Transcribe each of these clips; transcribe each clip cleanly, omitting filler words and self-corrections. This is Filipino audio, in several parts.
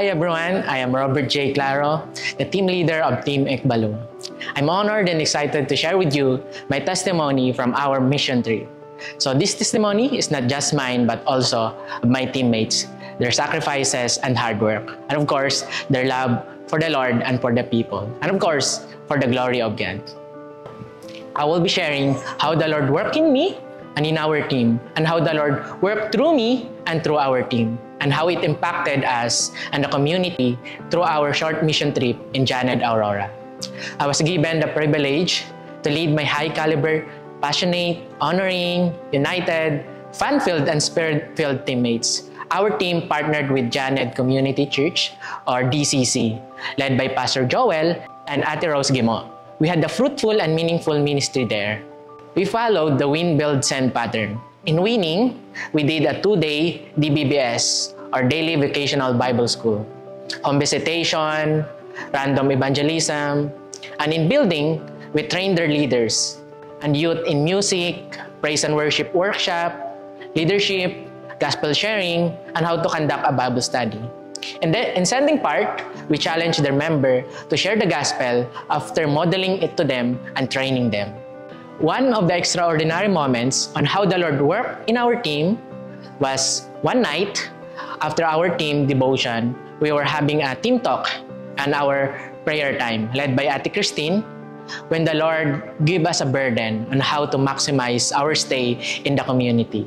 Hi everyone, I am Robert J. Claro, the team leader of Team Ekbalo. I'm honored and excited to share with you my testimony from our mission trip. So this testimony is not just mine but also of my teammates, their sacrifices and hard work, and of course, their love for the Lord and for the people, and of course, for the glory of God. I will be sharing how the Lord worked in me and in our team, and how the Lord worked through me and through our team, and how it impacted us and the community through our short mission trip in Janet, Aurora. I was given the privilege to lead my high-caliber, passionate, honoring, united, fun-filled, and spirit-filled teammates. Our team partnered with Janet Community Church, or DCC, led by Pastor Joel and Ate Rose Gimo. We had a fruitful and meaningful ministry there. We followed the Win, Build, Send pattern. In winning, we did a 2-day DBBS, or Daily Vocational Bible School, home visitation, random evangelism, and in building, we trained their leaders and youth in music, praise and worship workshop, leadership, gospel sharing, and how to conduct a Bible study. And then, in sending part, we challenged their member to share the gospel after modeling it to them and training them. One of the extraordinary moments on how the Lord worked in our team was one night after our team devotion, we were having a team talk and our prayer time led by Ate Christine when the Lord gave us a burden on how to maximize our stay in the community.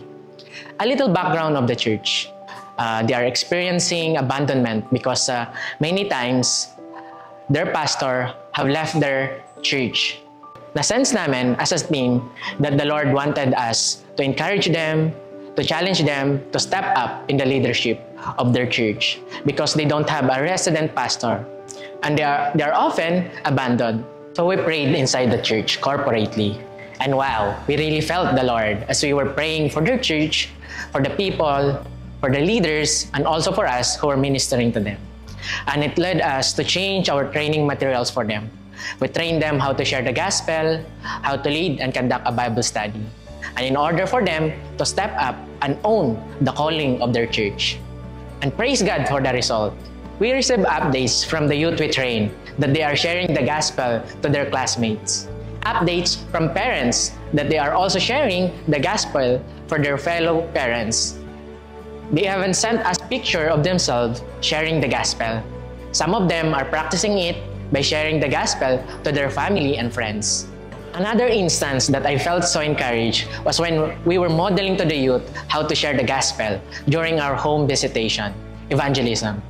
A little background of the church. They are experiencing abandonment because many times their pastor have left their church. Na-sense namin as a team that the Lord wanted us to encourage them, to challenge them to step up in the leadership of their church because they don't have a resident pastor and they are often abandoned. So we prayed inside the church corporately. And wow, we really felt the Lord as we were praying for their church, for the people, for the leaders, and also for us who were ministering to them. And it led us to change our training materials for them. We trained them how to share the gospel, how to lead and conduct a Bible study, and in order for them to step up and own the calling of their church. And praise God for the result. We receive updates from the youth we train that they are sharing the gospel to their classmates. Updates from parents that they are also sharing the gospel for their fellow parents. They even sent us picture of themselves sharing the gospel. Some of them are practicing it by sharing the gospel to their family and friends. Another instance that I felt so encouraged was when we were modeling to the youth how to share the gospel during our home visitation, evangelism.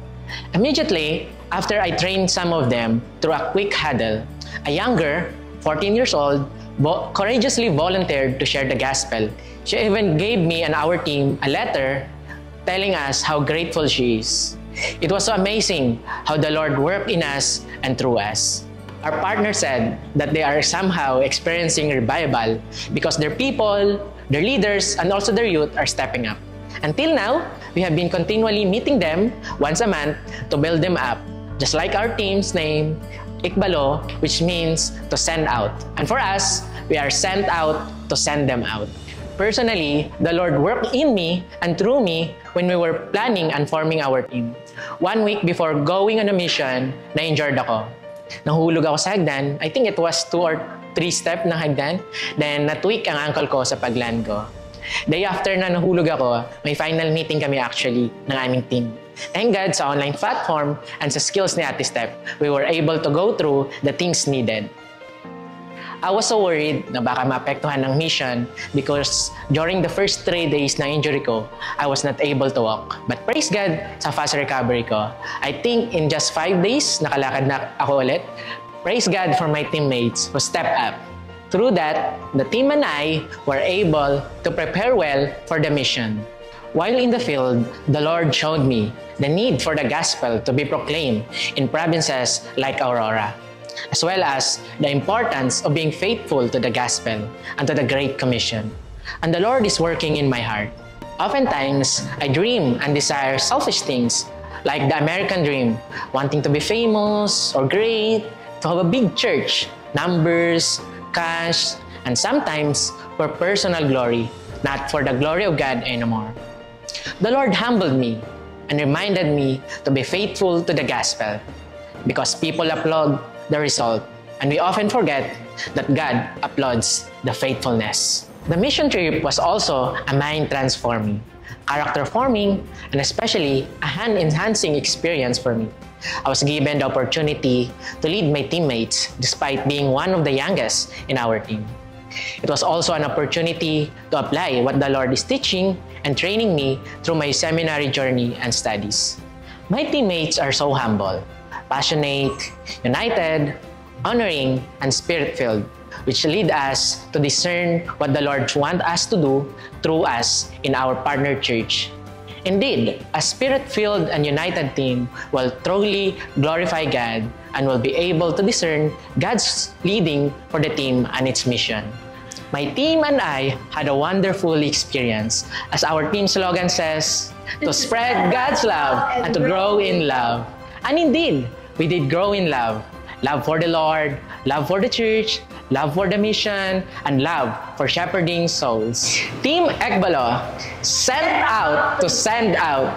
Immediately, after I trained some of them through a quick huddle, a younger, 14 years old, courageously volunteered to share the gospel. She even gave me and our team a letter telling us how grateful she is. It was so amazing how the Lord worked in us and through us. Our partner said that they are somehow experiencing revival because their people, their leaders, and also their youth are stepping up. Until now, we have been continually meeting them once a month to build them up, just like our team's name, Ekbalo, which means to send out. And for us, we are sent out to send them out. Personally, the Lord worked in me and through me when we were planning and forming our team. 1 week before going on a mission, na-injured ako. Nahulog ako sa hagdan. I think it was 2 or 3 steps ng hagdan. Then, natweak ang ankle ko sa pagland ko. Day after na nahulog ako, may final meeting kami actually ng aming team. Thank God sa online platform and sa skills ni Ate Step, we were able to go through the things needed. I was so worried na baka maapektuhan ng mission because during the first 3 days ng injury ko, I was not able to walk. But praise God sa fast recovery ko. I think in just 5 days, nakalakad na ako ulit. Praise God for my teammates who stepped up. Through that, the team and I were able to prepare well for the mission. While in the field, the Lord showed me the need for the gospel to be proclaimed in provinces like Aurora, as well as the importance of being faithful to the gospel and to the Great Commission. And the Lord is working in my heart. Oftentimes, I dream and desire selfish things like the American dream, wanting to be famous or great, to have a big church, numbers, cash, and sometimes for personal glory, not for the glory of God anymore. The Lord humbled me and reminded me to be faithful to the gospel because people applaud the result, and we often forget that God applauds the faithfulness. The mission trip was also a mind-transforming, character-forming, and especially a hand-enhancing experience for me. I was given the opportunity to lead my teammates despite being one of the youngest in our team. It was also an opportunity to apply what the Lord is teaching and training me through my seminary journey and studies. My teammates are so humble, passionate, united, honoring, and spirit-filled, which lead us to discern what the Lord wants us to do through us in our partner church. Indeed, a spirit-filled and united team will truly glorify God and will be able to discern God's leading for the team and its mission. My team and I had a wonderful experience. As our team slogan says, to spread God's love and to grow in love. And indeed, we did grow in love. Love for the Lord, love for the church, love for the mission, and love for shepherding souls. Team Ekbalo, sent out to send out.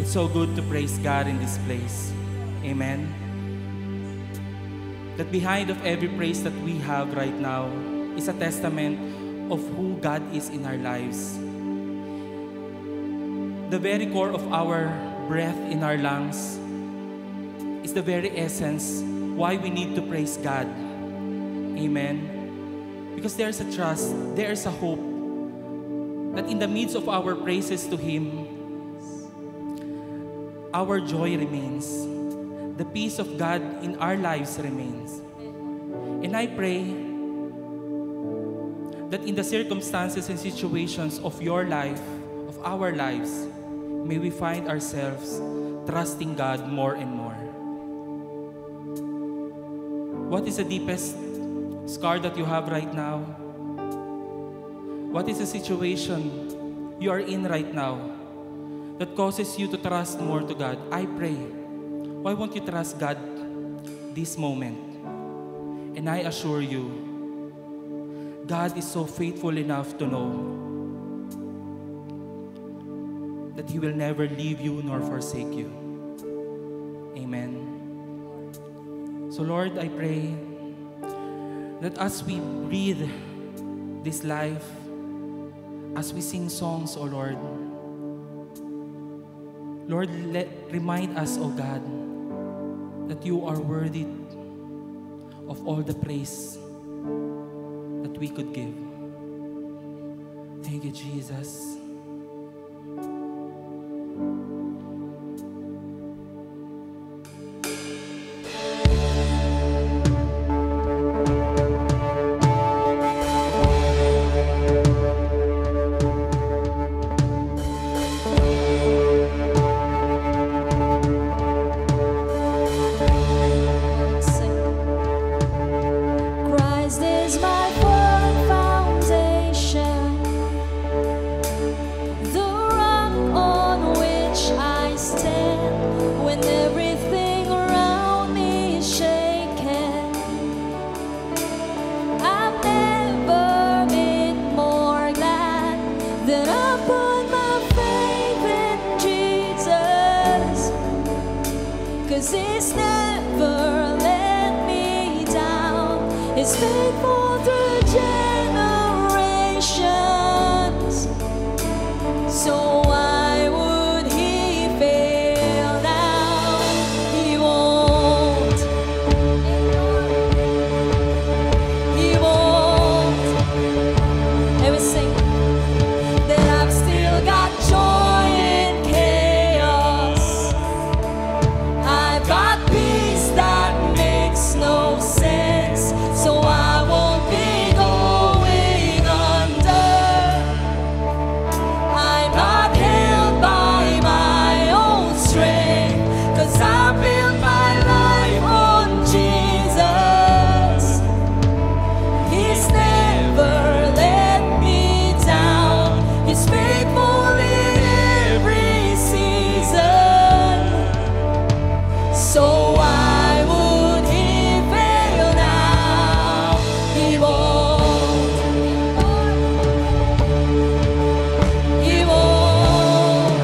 It's so good to praise God in this place. Amen. That behind of every praise that we have right now is a testament of who God is in our lives. The very core of our breath in our lungs is the very essence why we need to praise God. Amen. Because there's a trust, there's a hope that in the midst of our praises to Him, our joy remains. The peace of God in our lives remains. And I pray that in the circumstances and situations of your life, of our lives, may we find ourselves trusting God more and more. What is the deepest scar that you have right now? What is the situation you are in right now that causes you to trust more to God? I pray, why won't you trust God this moment? And I assure you, God is so faithful enough to know that He will never leave you nor forsake you. Amen. So Lord, I pray that as we breathe this life, as we sing songs, O Lord, Lord, remind us, O God, that You are worthy of all the praise that we could give. Thank You, Jesus. Christ is my firm foundation, the rock on which I stand when everything around me is shaken. I've never been more glad that I put my faith in Jesus, 'cause He's never let me down. He's faithful through generations. So why would He fail now? He won't. He won't. And we sing that I've still got joy in chaos. I've got peace that makes no sense. So I won't be going under. I'm not held by my own strength, 'cause I built my life on Jesus. He's never let me down. He's faithful in every season. So why would He fail now? He won't. He won't.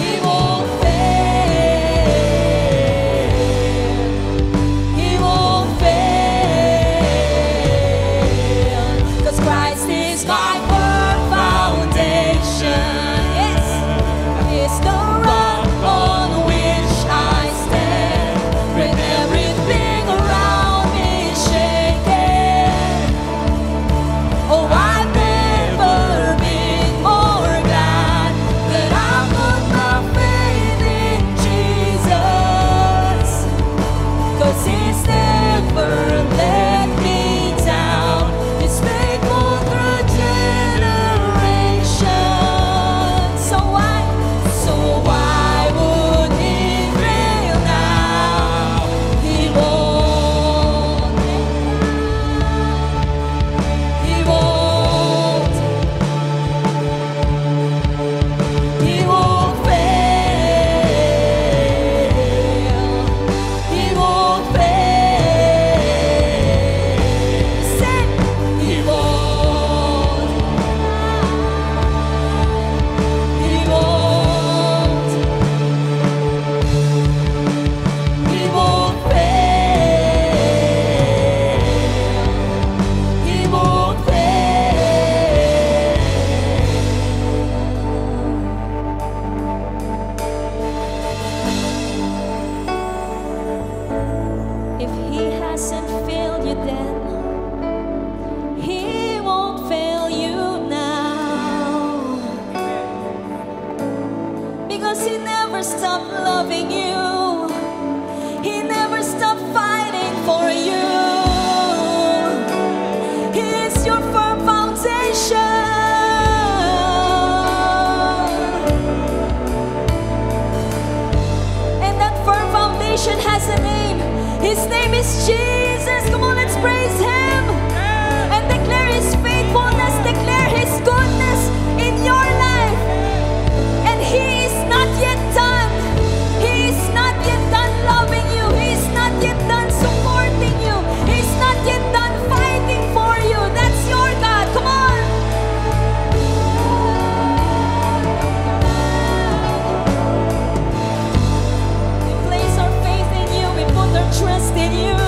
He won't fail. He won't fail. 'Cause Christ is my firm foundation. Yes. It's the rock on which I stand when everything around me is shaken. Oh, I've never been more glad that I put my faith in Jesus, 'cause He's never let me down. He's faithful through generations. So why would He fail now? He won't. He won't. He won't fail. He won't fail. If He hasn't failed you then, He won't fail you now. Because He never stopped loving you. He never stopped fighting for you. He is your firm foundation. And that firm foundation has a name. His name is Jesus. Come on, let's praise Him and declare His faithfulness, declare His goodness in your life. And He is not yet done. He is not yet done loving you. He is not yet done supporting you. He's not yet done fighting for you. That's your God. Come on. We place our faith in you. We put our trust in you.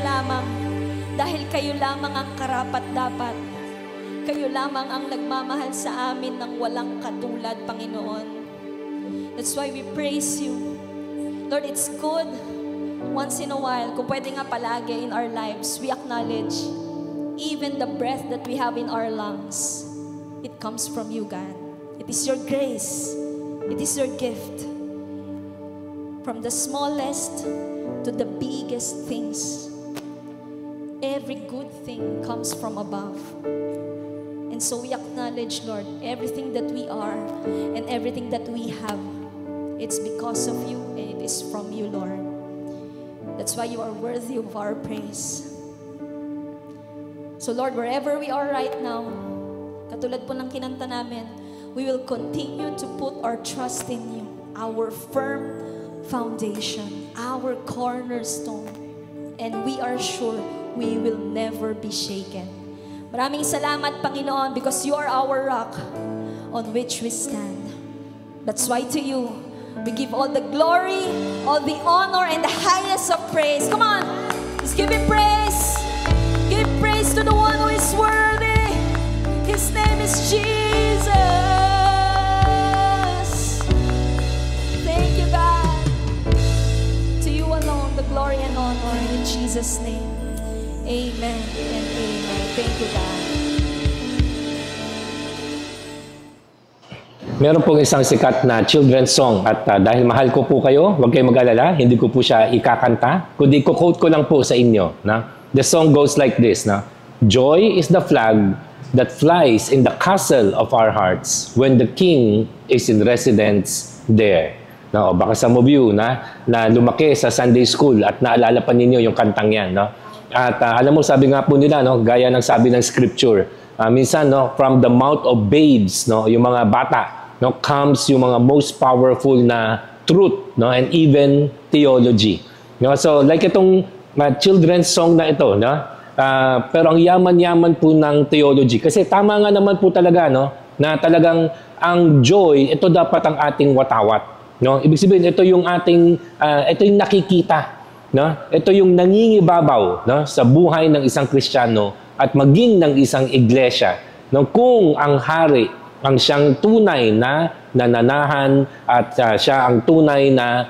lamang. Dahil kayo lamang ang karapat-dapat. Kayo lamang ang nagmamahal sa amin ng walang katulad, Panginoon. That's why we praise you. Lord, it's good once in a while, kung pwede nga palagi in our lives, we acknowledge even the breath that we have in our lungs, it comes from you, God. It is your grace. It is your gift. From the smallest to the biggest things, every good thing comes from above. And so we acknowledge, Lord, everything that we are and everything that we have, it's because of you and it is from you, Lord. That's why you are worthy of our praise. So Lord, wherever we are right now, katulad po ng kinanta namin, we will continue to put our trust in you, our firm foundation, our cornerstone, and we are sure we will never be shaken. Maraming salamat, Panginoon, because you are our rock on which we stand. That's why to you, we give all the glory, all the honor, and the highest of praise. Come on, let's give him praise. Give praise to the one who is worthy. His name is Jesus. Thank you, God. To you alone, the glory and honor in Jesus' name. Amen and amen. Thank you, God. Meron pong isang sikat na children's song at dahil mahal ko po kayo, huwag kayong mag-alala, hindi ko po siya ikakanta, kundi ko-quote ko lang po sa inyo. The song goes like this. Joy is the flag that flies in the castle of our hearts when the King is in residence there. Baka some of you na lumaki sa Sunday school at naalala pa ninyo yung kantang yan. At alam mo, sabi nga po nila, gaya ng sabi ng scripture, minsan from the mouth of babes, yung mga bata, comes yung mga most powerful na truth, and even theology. So like itong children's song na ito, pero ang yaman-yaman po ng theology. Kasi tama nga naman po talaga, na talagang ang joy, ito dapat ang ating watawat. Ibig sabihin, ito yung ating, ito yung nakikita. Ito yung nangingibabaw sa buhay ng isang Kristiyano at maging ng isang iglesia. Kung ang hari ang siyang tunay na nananahan at siya ang tunay na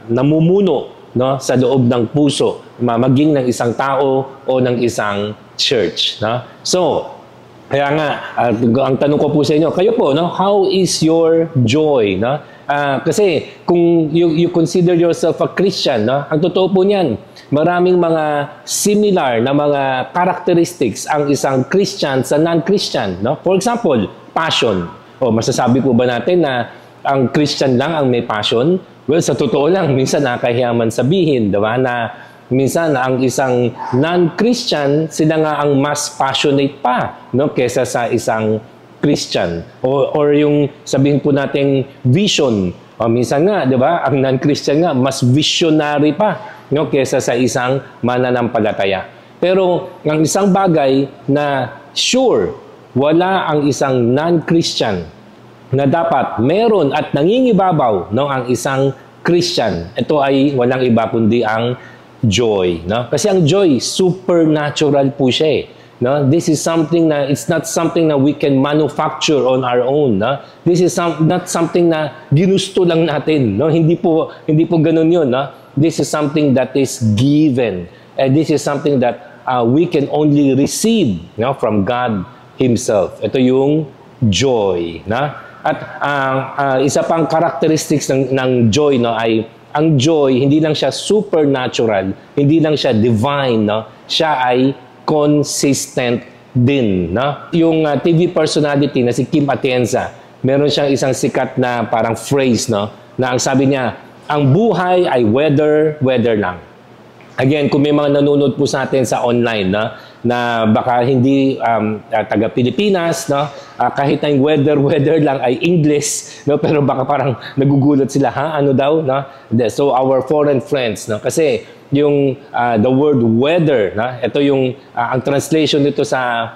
namumuno sa loob ng puso, maging ng isang tao o ng isang church. So, kaya nga, ang tanong ko po sa inyo, kayo po, how is your joy? Kasi kung you consider yourself a Christian, ang totoo po niyan, maraming mga similar na mga characteristics ang isang Christian sa non-Christian. For example, passion. Masasabi po ba natin na ang Christian lang ang may passion? Well, sa totoo lang, minsan nakahiyaman sabihin, diba, na minsan ang isang non-Christian, sila nga ang mas passionate pa kesa sa isang Christian. Or yung sabihin po nating vision. Minsan nga, di ba, ang non-Christian nga, mas visionary pa kesa sa isang mananampalataya. Pero ang isang bagay na sure, wala ang isang non-Christian na dapat meron at nangingibabaw ang isang Christian. Ito ay walang iba kundi ang joy. Kasi ang joy, supernatural po siya. This is something na, it's not something na we can manufacture on our own. This is not something na ginusto lang natin. Hindi po ganun yun. This is something that is given. And this is something that we can only receive from God Himself. Ito yung joy. At isa pang characteristics ng joy ay ang joy, hindi lang siya supernatural, hindi lang siya divine, siya ay consistent din. Yung TV personality na si Kim Atienza, meron siyang isang sikat na parang phrase, na ang sabi niya, ang buhay ay weather lang. Again, kung may mga nanonood po sa atin sa online, na baka hindi taga Pilipinas, kahit na yung weather lang ay English, pero baka parang nagugulat sila, ano daw? So our foreign friends, kasi yung the word weather, ito yung ang translation nito sa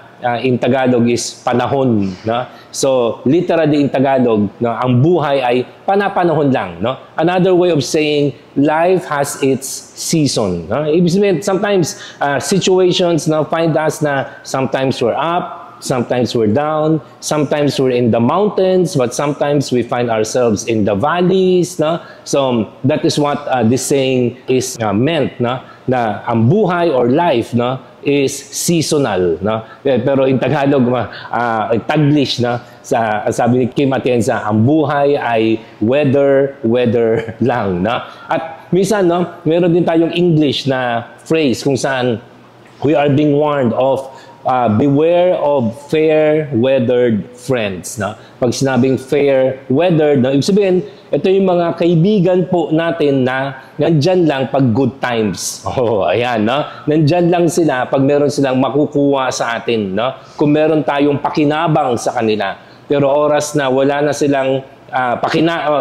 in Tagalog is panahon, no? So literally in Tagalog, no, ang buhay ay panapanahon lang, no? Another way of saying life has its season, no? Ibig sabihin, sometimes situations na find us na sometimes we're up, sometimes we're down, sometimes we're in the mountains, but sometimes we find ourselves in the valleys, no? So that is what this saying is meant, no? Na ang buhay or life, no, is seasonal, no? Pero in Tagalog, Taglish, no, sabi ni Kim Atienza, ang buhay ay weather lang, no? At minsan, no, meron din tayong English na phrase kung saan we are being warned of beware of fair-weathered friends, no? Pag sinabing fair-weathered, no, ibig sabihin, ito yung mga kaibigan po natin na nandyan lang pag good times. Oh, ayan, no? Nandyan lang sila pag meron silang makukuha sa atin, no? Kung meron tayong pakinabang sa kanila. Pero oras na wala na silang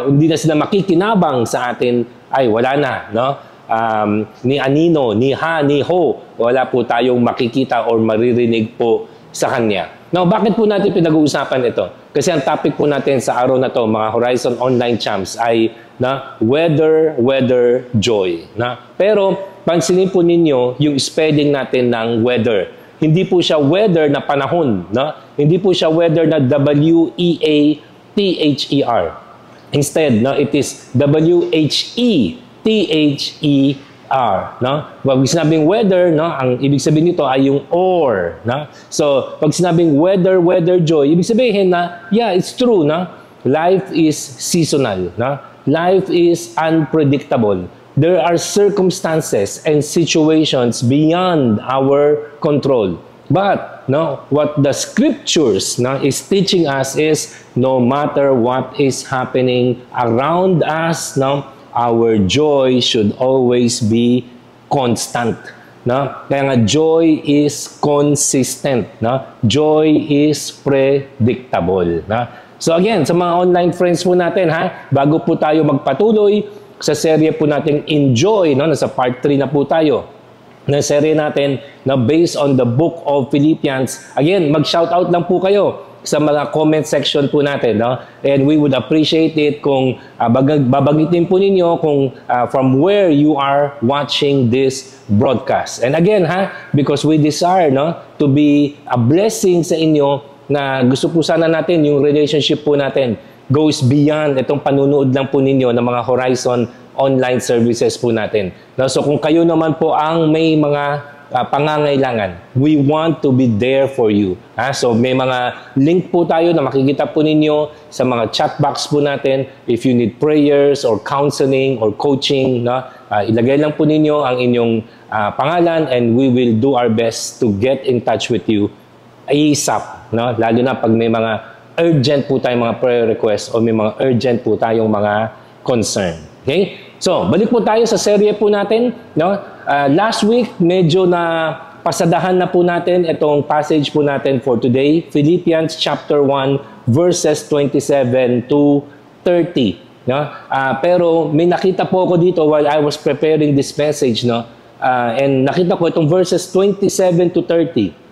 hindi na sila makikinabang sa atin, ay wala na, no? Ni anino, ni ha, ni ho, wala po tayong makikita or maririnig po sa kanya. Now, bakit po natin pinag-uusapan ito? Kasi ang topic po natin sa araw na to, mga Horizon Online Champs, ay na weather, joy. Na? Pero, pansinin po ninyo yung spelling natin ng weather. Hindi po siya weather na panahon. Na? Hindi po siya weather na W-E-A-T-H-E-R. Instead, no, it is W-H-E-T-H-E-R. No? Pag sinabing weather, no, ang ibig sabihin nito ay yung or. No? So, pag sinabing weather, joy, ibig sabihin na, yeah, it's true. No? Life is seasonal. No? Life is unpredictable. There are circumstances and situations beyond our control. But, no, what the scriptures, no, is teaching us is no matter what is happening around us, no, our joy should always be constant. No? Kaya nga, joy is consistent. No? Joy is predictable. No? So again, sa mga online friends po natin, bago po tayo magpatuloy sa serye po natin Enjoy, no? Nasa part 3 na po tayo na serye natin na based on the book of Philippians. Again, mag-shoutout lang po kayo sa mga comment section po natin, no? And we would appreciate it kung babanggitin po ninyo kung from where you are watching this broadcast. And again, because we desire, no, to be a blessing sa inyo, na gusto po sana natin yung relationship po natin goes beyond itong panunood lang po ninyo ng mga Horizon online services po natin. No? So kung kayo naman po ang may mga pangangailangan, we want to be there for you. So may mga link po tayo na makikita po ninyo sa mga chat box po natin. If you need prayers or counseling or coaching, no? Ilagay lang po ninyo ang inyong pangalan and we will do our best to get in touch with you ASAP. No? Lalo na pag may mga urgent po tayong mga prayer requests o may mga urgent po tayong mga concern. Okay? So, balik po tayo sa serye po natin. No? Last week, medyo na pasadahan na po natin itong passage po natin for today. Philippians chapter 1, verses 27 to 30. No? Pero may nakita po ako dito while I was preparing this message. No? And nakita ko itong verses 27 to 30.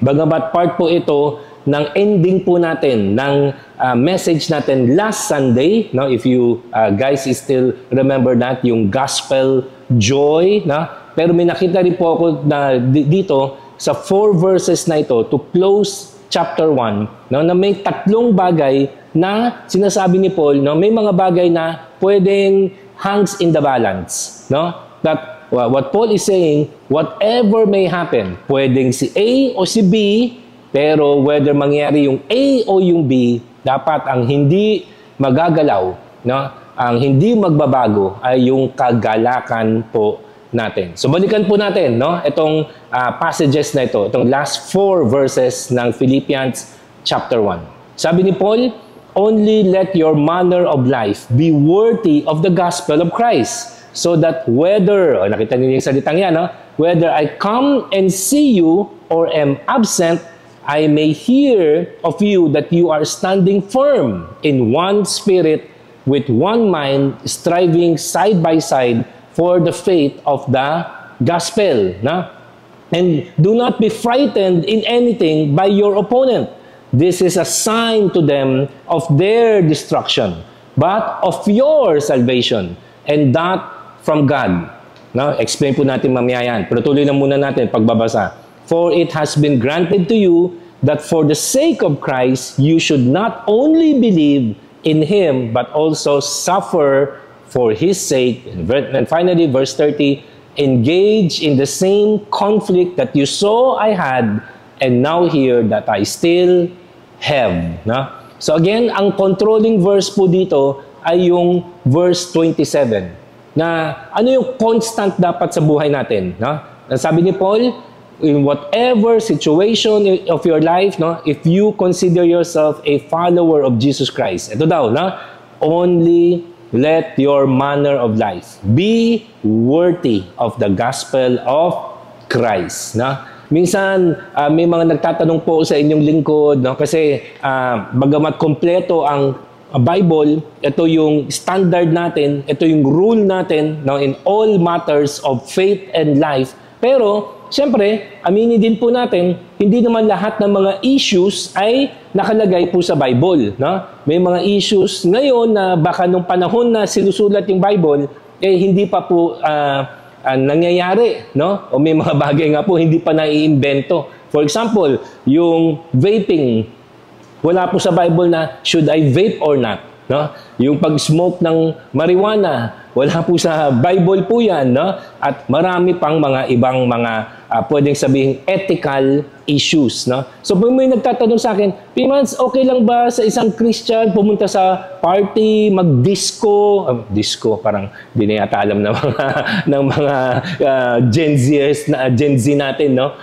Bagamat part po ito ng ending po natin ng message natin last Sunday, no? If you guys still remember that, yung gospel joy, no? Pero may nakita rin po ako na dito sa 4 verses na ito to close chapter 1, no? Na may 3 bagay na sinasabi ni Paul, no? May mga bagay na pwedeng hangs in the balance, no? That what Paul is saying, whatever may happen, pwedeng si A o si B, pero whether mangyari yung A o yung B, dapat ang hindi magagalaw, no? Ang hindi magbabago ay yung kagalakan po natin. So balikan po natin, no? Itong passages na ito, itong last 4 verses ng Philippians chapter 1. Sabi ni Paul, only let your manner of life be worthy of the gospel of Christ, so that whether, nakita niyo yung salitang yan, no? Whether I come and see you or am absent, I may hear of you that you are standing firm in one spirit, with one mind, striving side by side for the faith of the gospel. No? And do not be frightened in anything by your opponent. This is a sign to them of their destruction, but of your salvation, and that from God. Now, explain po natin mamaya yan. Pero tuloy lang muna natin pagbabasa. For it has been granted to you that for the sake of Christ, you should not only believe in Him, but also suffer for His sake. And finally, verse 30, engage in the same conflict that you saw I had, and now hear that I still have. No? So again, ang controlling verse po dito ay yung verse 27. Na ano yung constant dapat sa buhay natin? No? Sabi ni Paul, in whatever situation of your life, no, if you consider yourself a follower of Jesus Christ, ito daw, no, only let your manner of life be worthy of the gospel of Christ. No? Minsan, may mga nagtatanong po sa inyong lingkod, no, kasi bagamat kompleto ang Bible, ito yung standard natin, ito yung rule natin, no, in all matters of faith and life. Pero, siyempre, aminin din po natin, hindi naman lahat ng mga issues ay nakalagay po sa Bible. No? May mga issues ngayon na baka nung panahon na sinusulat yung Bible, hindi pa po nangyayari. No? O may mga bagay nga po, hindi pa naiimbento. For example, yung vaping, wala po sa Bible na should I vape or not. No? Yung pag-smoke ng marijuana, wala po sa Bible po yan. No? At marami pang mga ibang mga pwedeng sabihin ethical issues. No? So kung may nagtatanong sa akin, Pimans, okay lang ba sa isang Christian pumunta sa party, mag-disco? Disco, parang di na yata alam ng mga Gen Z natin. No?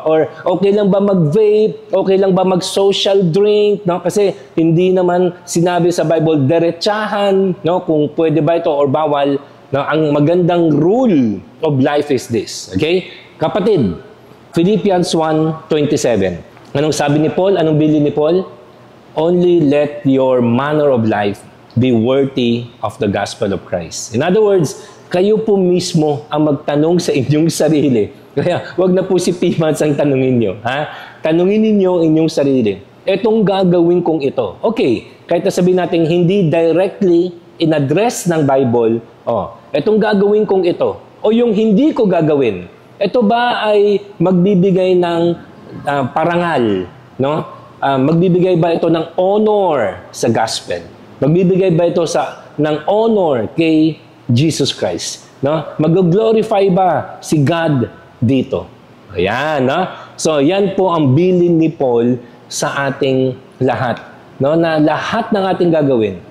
Or okay lang ba mag-vape? Okay lang ba mag-social drink? No? Kasi hindi naman sinabi sa Bible diretsahan, no? Kung pwede ba ito or bawal. No? Ang magandang rule of life is this. Okay? Kapatid, Philippians 1:27. Anong sabi ni Paul? Anong bilin ni Paul? Only let your manner of life be worthy of the gospel of Christ. In other words, kayo po mismo ang magtanong sa inyong sarili. Kaya, wag na po si Pimans ang tanungin nyo. Ha? Tanungin ninyo inyong sarili. Etong gagawin kong ito. Okay, kahit sabihin natin hindi directly in-address ng Bible, etong gagawin kong ito. O yung hindi ko gagawin. Ito ba ay magbibigay ng parangal? No? Magbibigay ba ito ng honor sa gospel? Magbibigay ba ito ng honor kay Jesus Christ? No? Mag-glorify ba si God dito? Ayan, no? So, yan po ang bilin ni Paul sa ating lahat. No? Na lahat ng ating gagawin,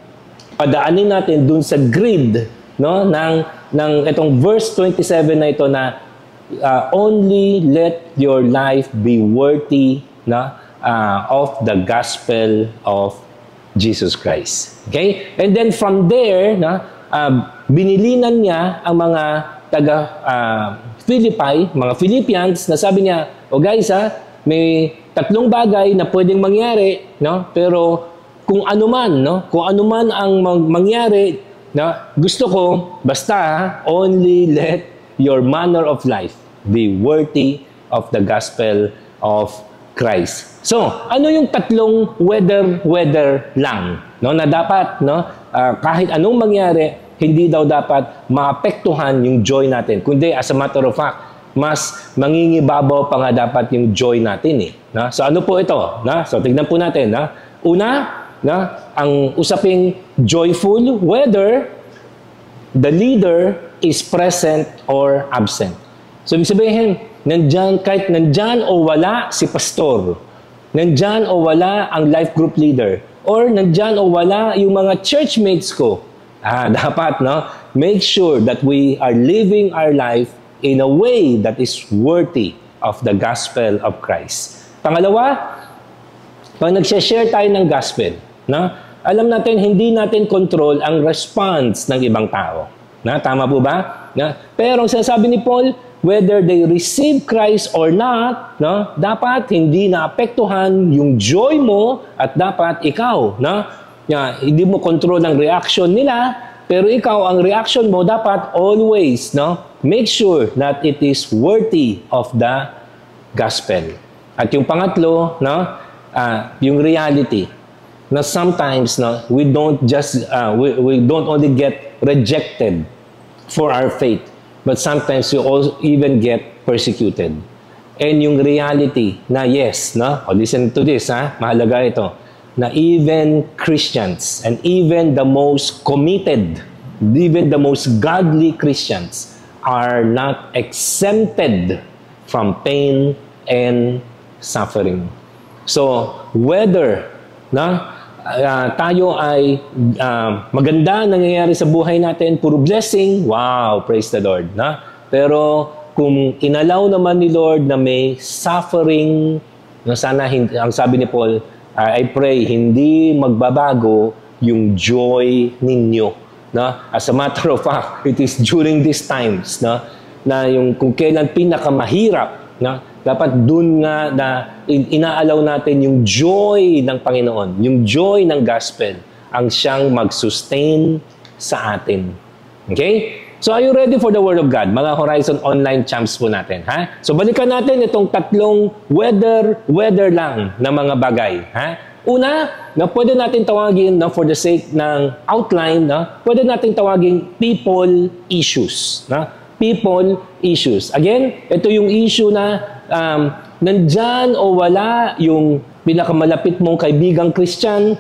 padaanin natin dun sa grid, no? ng itong verse 27 na ito na only let your life be worthy, no? Of the gospel of Jesus Christ. Okay? And then from there, no? Binilinan niya ang mga taga Philippi, mga Philippians, na sabi niya, guys, may tatlong bagay na pwedeng mangyari, no? Pero kung ano man, no? Kung ano man ang mangyari, no? Gusto ko, basta, only let your manner of life be worthy of the gospel of Christ. So, ano yung tatlong weather lang, no? Na dapat, no? Kahit anong mangyari, hindi daw dapat maapektuhan yung joy natin. Kundi, as a matter of fact, mas mangingibabaw pa nga dapat yung joy natin. No? So ano po ito? No? So tignan po natin. No? Una, no? Ang usaping joyful, whether the leader is present or absent. So ibig sabihin, kahit nandyan o wala si pastor, nandyan o wala ang life group leader, or nandyan o wala yung mga churchmates ko, dapat, no? Make sure that we are living our life in a way that is worthy of the gospel of Christ. Pangalawa, pag nag-share tayo ng gospel, no? Alam natin, hindi natin control ang response ng ibang tao. Na, tama po ba? Na, pero ang sinasabi ni Paul, whether they receive Christ or not, no? Dapat hindi naapektuhan yung joy mo at dapat ikaw, no? Hindi mo control ang reaction nila, pero ikaw, ang reaction mo dapat always, no? Make sure that it is worthy of the gospel. At yung pangatlo, no, yung reality. Na sometimes, no, we don't only get rejected for our faith, but sometimes we also even get persecuted. And yung reality na yes, no, listen to this, mahalaga ito, na even Christians and even the most committed, even the most godly Christians are not exempted from pain and suffering. So, whether tayo ay maganda nangyayari sa buhay natin, puro blessing, wow, praise the Lord. Pero kung inalaw naman ni Lord na may suffering, sana, ang sabi ni Paul, I pray, hindi magbabago yung joy ninyo. As a matter of fact, it is during these times na yung kung kailan pinakamahirap, dapat dun nga na inaalaw natin yung joy ng Panginoon, yung joy ng gospel, ang siyang mag-sustain sa atin. Okay? So are you ready for the Word of God? Mga Horizon Online champs po natin. So balikan natin itong tatlong weather lang na mga bagay. Una, na pwede natin tawagin for the sake ng outline, pwede natin tawagin people issues. People issues. Again, ito yung issue na nandyan o wala yung pinakamalapit mong kaibigang Christian,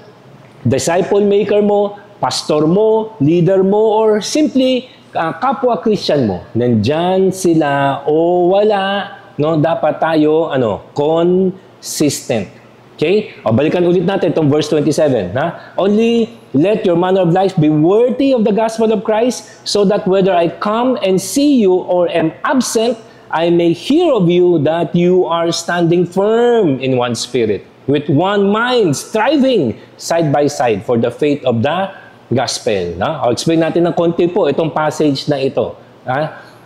disciple maker mo, pastor mo, leader mo, or simply kapwa Christian mo. Nandyan sila o wala, dapat tayo consistent. Okay? Balikan ulit natin itong verse 27. Only let your manner of life be worthy of the gospel of Christ, so that whether I come and see you or am absent, I may hear of you that you are standing firm in one spirit, with one mind, striving side by side for the faith of the gospel. I'll explain natin ng konti po itong passage na ito.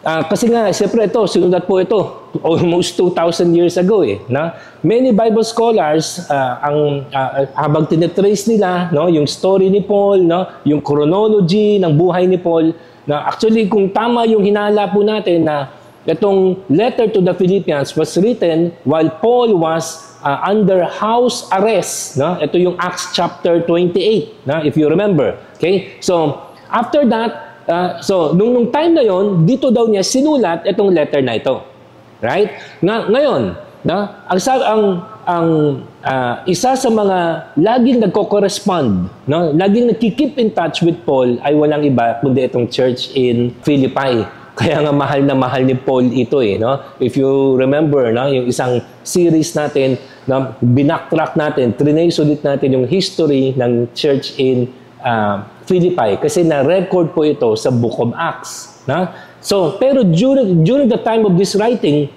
Kasi nga, siyempre ito, sinulat po ito almost 2,000 years ago. Many Bible scholars, habang tinitrace nila yung story ni Paul, yung chronology ng buhay ni Paul, actually kung tama yung hinala po natin na itong letter to the Philippians was written while Paul was under house arrest. Ito yung Acts chapter 28, if you remember. Okay? So, after that, nung time na yon, dito daw niya sinulat itong letter na ito. Right? Ngayon, isa sa mga laging nagko-correspond, laging nagki-keep in touch with Paul ay walang iba kundi itong church in Philippi. Kaya nga mahal na mahal ni Paul ito If you remember, yung isang series natin na binacktrack natin, trinace ulit natin yung history ng church in Philippi kasi na-record po ito sa Book of Acts. So, pero during the time of this writing,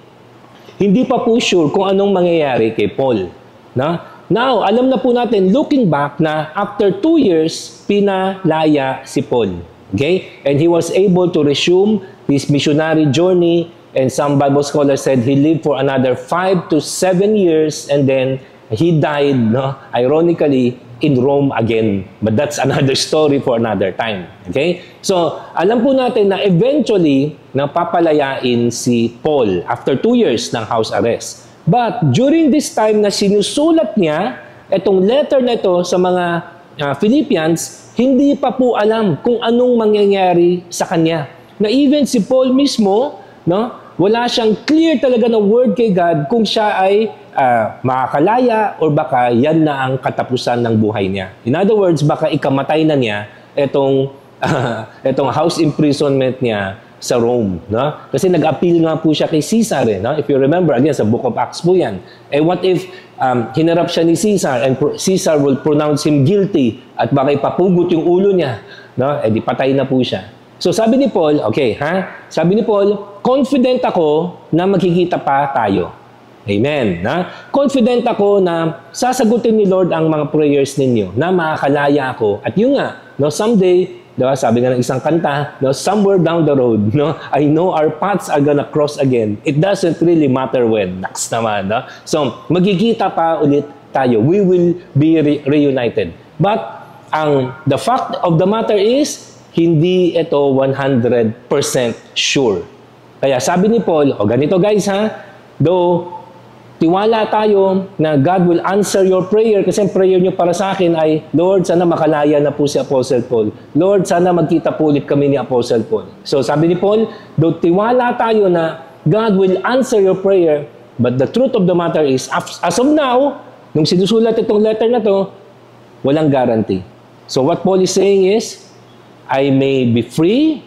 hindi pa po sure kung anong mangyayari kay Paul. Now, alam na po natin, looking back, na after 2 years, pinalaya si Paul. Okay? And he was able to resume his missionary journey, and some Bible scholars said he lived for another 5 to 7 years, and then he died, ironically, in Rome again. But that's another story for another time. Okay? So, alam po natin na eventually, napapalayain si Paul after 2 years ng house arrest. But during this time na sinusulat niya itong letter na ito sa mga Philippians, hindi pa po alam kung anong mangyayari sa kanya. Na even si Paul mismo, wala siyang clear talaga na word kay God kung siya ay makakalaya or baka yan na ang katapusan ng buhay niya. In other words, baka ikamatay na niya itong house imprisonment niya sa Rome. Kasi nag-appeal nga po siya kay Caesar. If you remember, again, sa Book of Acts po yan. What if hinarap siya ni Caesar and Caesar will pronounce him guilty at baka ipapugot yung ulo niya? Di patay na po siya. So sabi ni Paul, sabi ni Paul, confident ako na magkikita pa tayo. Amen. Confident ako na sasagutin ni Lord ang mga prayers ninyo, na makakalaya ako. At yun nga, someday, sabi nga ng isang kanta, somewhere down the road, I know our paths are gonna cross again. It doesn't really matter when. Next naman. So, magkikita pa ulit tayo. We will be reunited. But, the fact of the matter is, hindi ito 100% sure. Kaya sabi ni Paul, ganito guys though tiwala tayo na God will answer your prayer kasi ang prayer nyo para sa akin ay, Lord, sana makalaya na po si Apostle Paul. Lord, sana magkita po ulit kami ni Apostle Paul. So sabi ni Paul, though tiwala tayo na God will answer your prayer, but the truth of the matter is, as of now, nung sinusulat itong letter na to, walang guarantee. So what Paul is saying is, I may be free,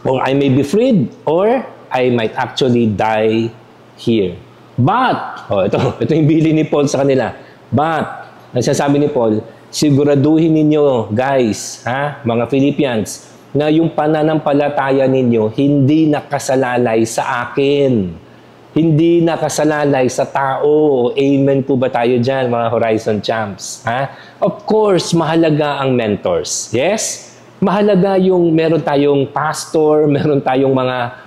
or I may be freed, or I might actually die here. But, ito yung bili ni Paul sa kanila. But, ang sasabi ni Paul, siguraduhin ninyo, guys, mga Philippians, na yung pananampalataya ninyo hindi nakasalalay sa akin. Hindi nakasalalay sa tao. Amen po ba tayo dyan, mga Horizon Champs? Of course, mahalaga ang mentors. Yes? Mahalaga yung meron tayong pastor, meron tayong mga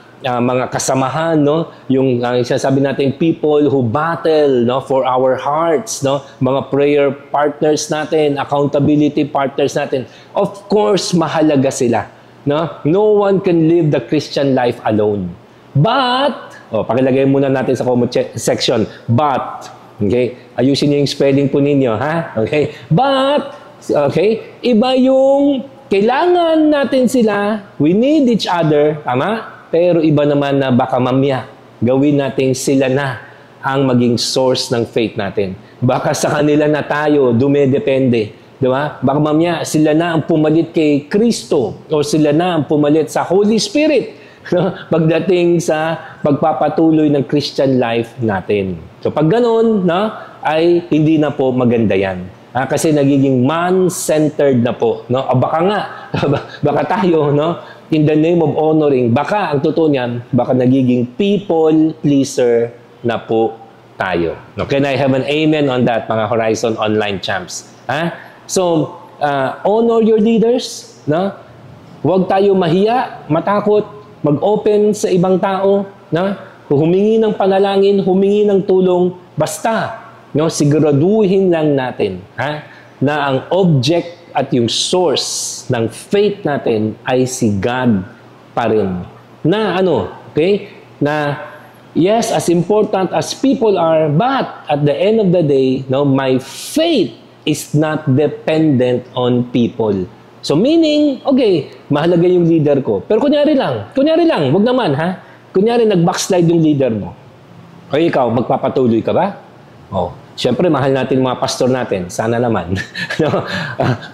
kasamahan, no? Yung sasabi natin, people who battle, no, for our hearts, no? Mga prayer partners natin, accountability partners natin. Of course, mahalaga sila, no? No one can live the Christian life alone. But, pakilagay muna natin sa comment section, but, okay? Ayusin niyo yung spelling po ninyo, ha? Okay? But, okay? Iba yung kailangan natin sila, we need each other, tama? Pero iba naman na baka mamaya gawin natin sila na ang maging source ng faith natin. Baka sa kanila na tayo dumedepende. Di ba? Baka mamaya sila na ang pumalit kay Kristo o sila na ang pumalit sa Holy Spirit pagdating sa pagpapatuloy ng Christian life natin. So pag ganun, no, ay hindi na po maganda yan. Kasi nagiging man-centered na po. No? Baka nga, baka tayo, no? In the name of honoring, baka ang totoo niyan, baka nagiging people pleaser na po tayo. No? Can I have an amen on that, mga Horizon Online Champs? So, honor your leaders. No? Huwag tayo mahiya, matakot, mag-open sa ibang tao. No? Humingi ng panalangin, humingi ng tulong, basta, no? Siguraduhin lang natin na ang object at yung source ng faith natin ay si God pa rin. Na okay? Na yes, as important as people are, but at the end of the day, no, my faith is not dependent on people. So meaning, okay, mahalaga yung leader ko. Pero kunyari lang, wag naman, Kunyari nag-backslide yung leader mo. O ikaw, magpapatuloy ka ba? Siyempre, mahal natin mga pastor natin. Sana naman.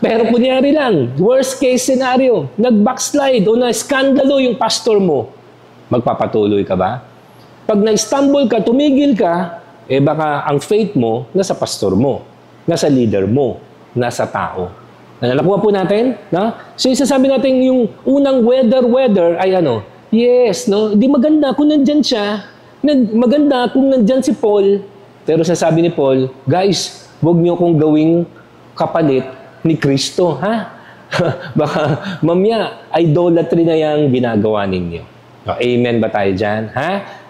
Pero kunyari lang, worst case scenario, nag-backslide o na-skandalo yung pastor mo. Magpapatuloy ka ba? Pag na-stumble ka, tumigil ka, baka ang faith mo nasa pastor mo, nasa leader mo, nasa tao. Nakuha po natin? No? So, isasabi natin yung unang weather ay yes, no? Di maganda kung nandyan siya. Maganda kung nandyan si Paul. Pero sasabi ni Paul, guys, huwag niyo kong gawing kapalit ni Kristo, Baka mamaya, idolatry na yung ginagawa ninyo. Amen ba tayo dyan,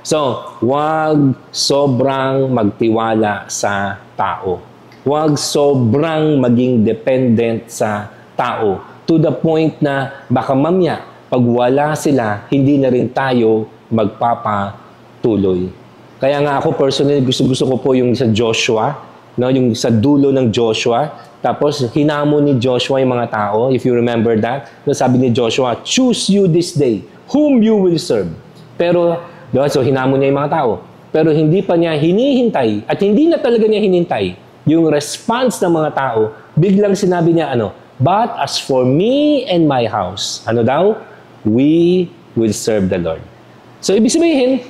So, huwag sobrang magtiwala sa tao. Huwag sobrang maging dependent sa tao. To the point na baka mamaya, pag wala sila, hindi na rin tayo magpapatuloy. Kaya nga ako personally, gusto ko po yung sa Joshua, no? Yung sa dulo ng Joshua. Tapos hinamon ni Joshua yung mga tao, if you remember that. No, sabi ni Joshua, choose you this day whom you will serve. Pero, so hinamon niya yung mga tao. Pero hindi pa niya hinihintay, at hindi na talaga niya hinintay, yung response ng mga tao, biglang sinabi niya, but as for me and my house, daw? We will serve the Lord. So, ibig sabihin,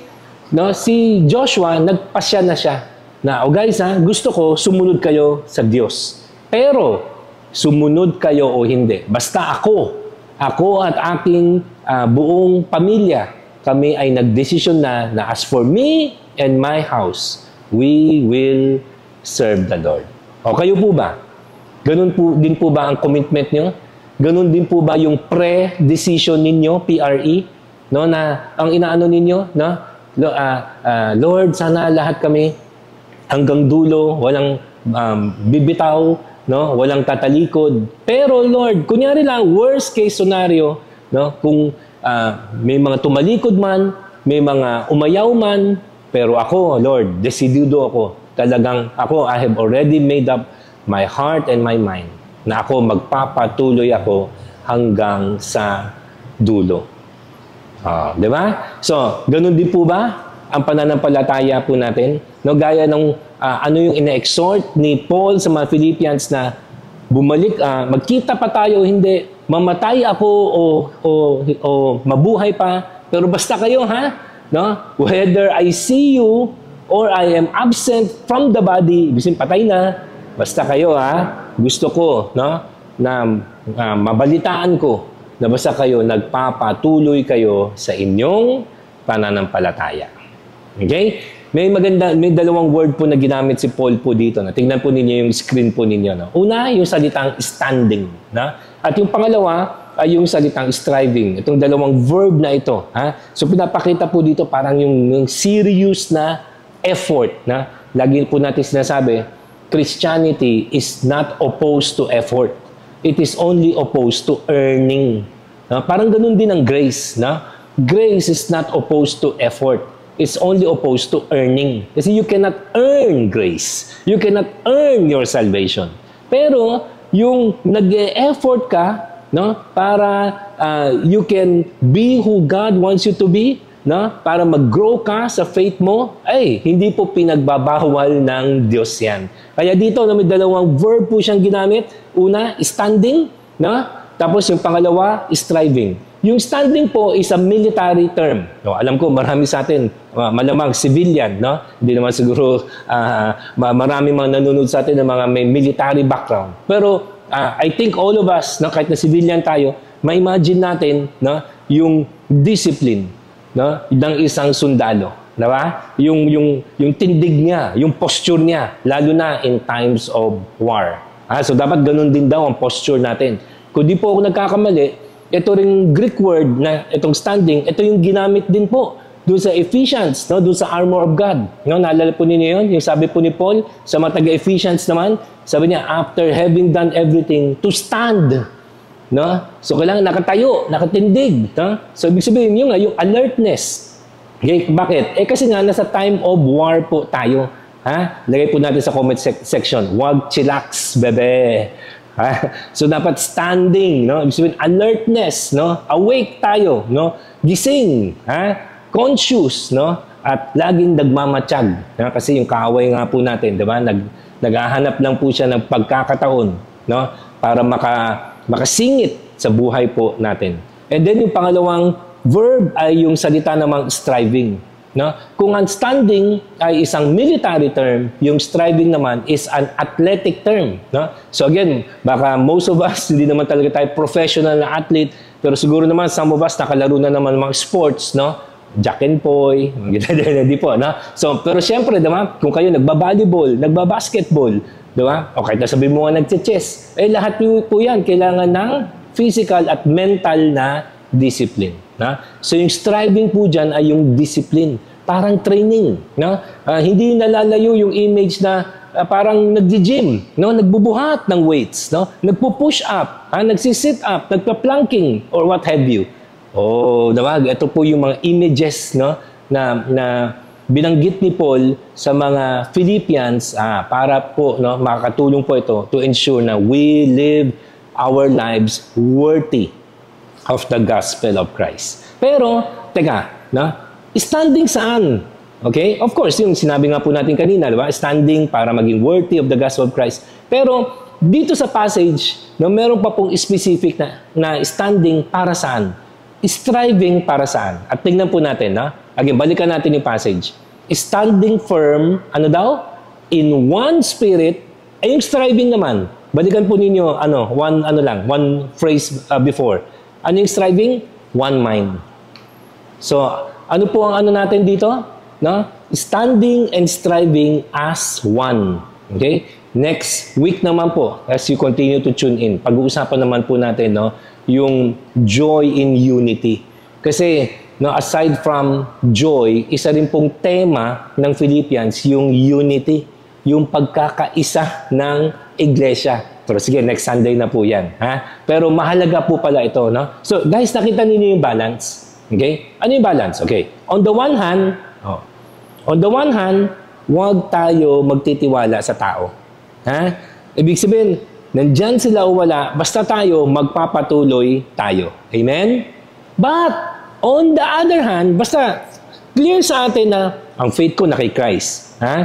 no, si Joshua, nagpasya na siya na, guys, gusto ko sumunod kayo sa Diyos. Pero, sumunod kayo o hindi. Basta ako at aking buong pamilya, kami ay nagdesisyon na as for me and my house, we will serve the Lord. O kayo po ba? Ganun po din po ba ang commitment nyo? Ganun din po ba yung pre-decision ninyo, PRE? No, na ang inaano ninyo, no? Lord, sana lahat kami hanggang dulo, walang bibitaw, no? Walang tatalikod. Pero Lord, kunyari lang, worst case scenario, no? Kung may mga tumalikod man, may mga umayaw man, Pero ako, Lord, desidido ako. Talagang ako, I have already made up my heart and my mind na ako magpapatuloy ako hanggang sa dulo. Di ba? So, ganun din po ba ang pananampalataya po natin? No, gaya ng ano yung ina-exhort ni Paul sa mga Philippians na bumalik, magkita pa tayo, hindi, mamatay ako o mabuhay pa, pero basta kayo, ha? No? Whether I see you or I am absent from the body, ibig sabihin patay na, basta kayo, ha? Gusto ko, no? Na mabalitaan ko na basta kayo, nagpapatuloy kayo sa inyong pananampalataya. Okay? May dalawang word po na ginamit si Paul po dito. Na tingnan po ninyo yung screen po ninyo. No? Una, yung salitang standing. Na? At yung pangalawa, ay yung salitang striving. Itong dalawang verb na ito. Ha? So pinapakita po dito parang yung serious na effort. Na? Lagi po natin sinasabi, Christianity is not opposed to effort. It is only opposed to earning. Parang ganun din ang grace. Grace is not opposed to effort. It's only opposed to earning. Kasi you cannot earn grace. You cannot earn your salvation. Pero yung nag-e-effort ka, para you can be who God wants you to be, para mag-grow ka sa faith mo, ay, hindi po pinagbabawal ng Diyos yan. Kaya dito, may dalawang verb po siyang ginamit. Una, standing, tapos yung pangalawa, striving. Yung standing po is a military term. Alam ko, marami sa atin, malamang civilian, Hindi naman siguro marami mga nanonood sa atin ng mga may military background. Pero I think all of us, kahit na civilian tayo, ma-imagine natin yung discipline ng isang sundalo. Diba? Yung tindig niya, yung posture niya, lalo na in times of war. So dapat ganun din daw ang posture natin. Kung di po ako nagkakamali, ito ring Greek word na itong standing, ito yung ginamit din po doon sa Ephesians, doon sa armor of God. Naalala po ninyo yun? Yung sabi po ni Paul sa mga taga-Ephesians naman, sabi niya, after having done everything, to stand. So kailangan nakatayo, nakatindig. So ibig sabihin yung alertness. Okay, bakit? Kasi nga nasa time of war po tayo. Lagay po natin sa comment section, wag chillax, bebe. So dapat standing, ibig sabihin alertness, awake tayo, gising, conscious, at laging nagmamatsyag. Kasi yung kaaway nga po natin, di ba? Naghahanap lang po siya ng pagkakataon, para makasingit sa buhay po natin. And then yung pangalawang verb ay yung salita namang striving. Kung ang standing ay isang military term, yung striving naman is an athletic term. So again, baka most of us, hindi naman talaga tayo professional na athlete, pero siguro naman some of us nakalaro na naman mga sports, Jack and Poy, hindi po. So, pero syempre, diba, kung kayo nagba-volleyball, nagba-basketball, diba? O kahit nasabihin mo nga nag-chess, lahat po yan kailangan ng physical at mental na discipline. So yung striving po dyan ay yung discipline. Parang training. Hindi nalalayo yung image na parang nag-gym, nagbubuhat ng weights, nagpo-push up, nagsi-sit up, nagpa-planking, or what have you. Diba? Ito po yung mga images na binanggit ni Paul sa mga Philippians para po makakatulong po ito to ensure na we live our lives worthy of the gospel of Christ. Pero, teka, standing saan? Okay? Of course, yung sinabi nga po natin kanina, diba? Standing para maging worthy of the gospel of Christ. Pero, dito sa passage, meron pa pong specific na standing para saan? Striving para saan? At tingnan po natin, again, balikan natin yung passage. Standing firm, ano daw? In one spirit, yung striving naman. Balikan po ninyo, one phrase before. Ano yung striving? One mind. So, ano po ang natin dito? Standing and striving as one. Okay? Next week naman po, as you continue to tune in, pag-uusapan naman po natin, yung joy in unity. Kasi, aside from joy, isa rin pong tema ng Philippians, yung unity, yung pagkakaisa ng iglesia. Pero sige, next Sunday na po yan. Pero mahalaga po pala ito. So, guys, nakita niyo yung balance. Okay? Ano yung balance? Okay. On the one hand, On the one hand, huwag tayo magtitiwala sa tao. Ha? Ibig sabihin, nandyan sila o wala, basta tayo, magpapatuloy tayo. Amen? But, on the other hand, basta clear sa atin na ang faith ko na kay Christ. Ha?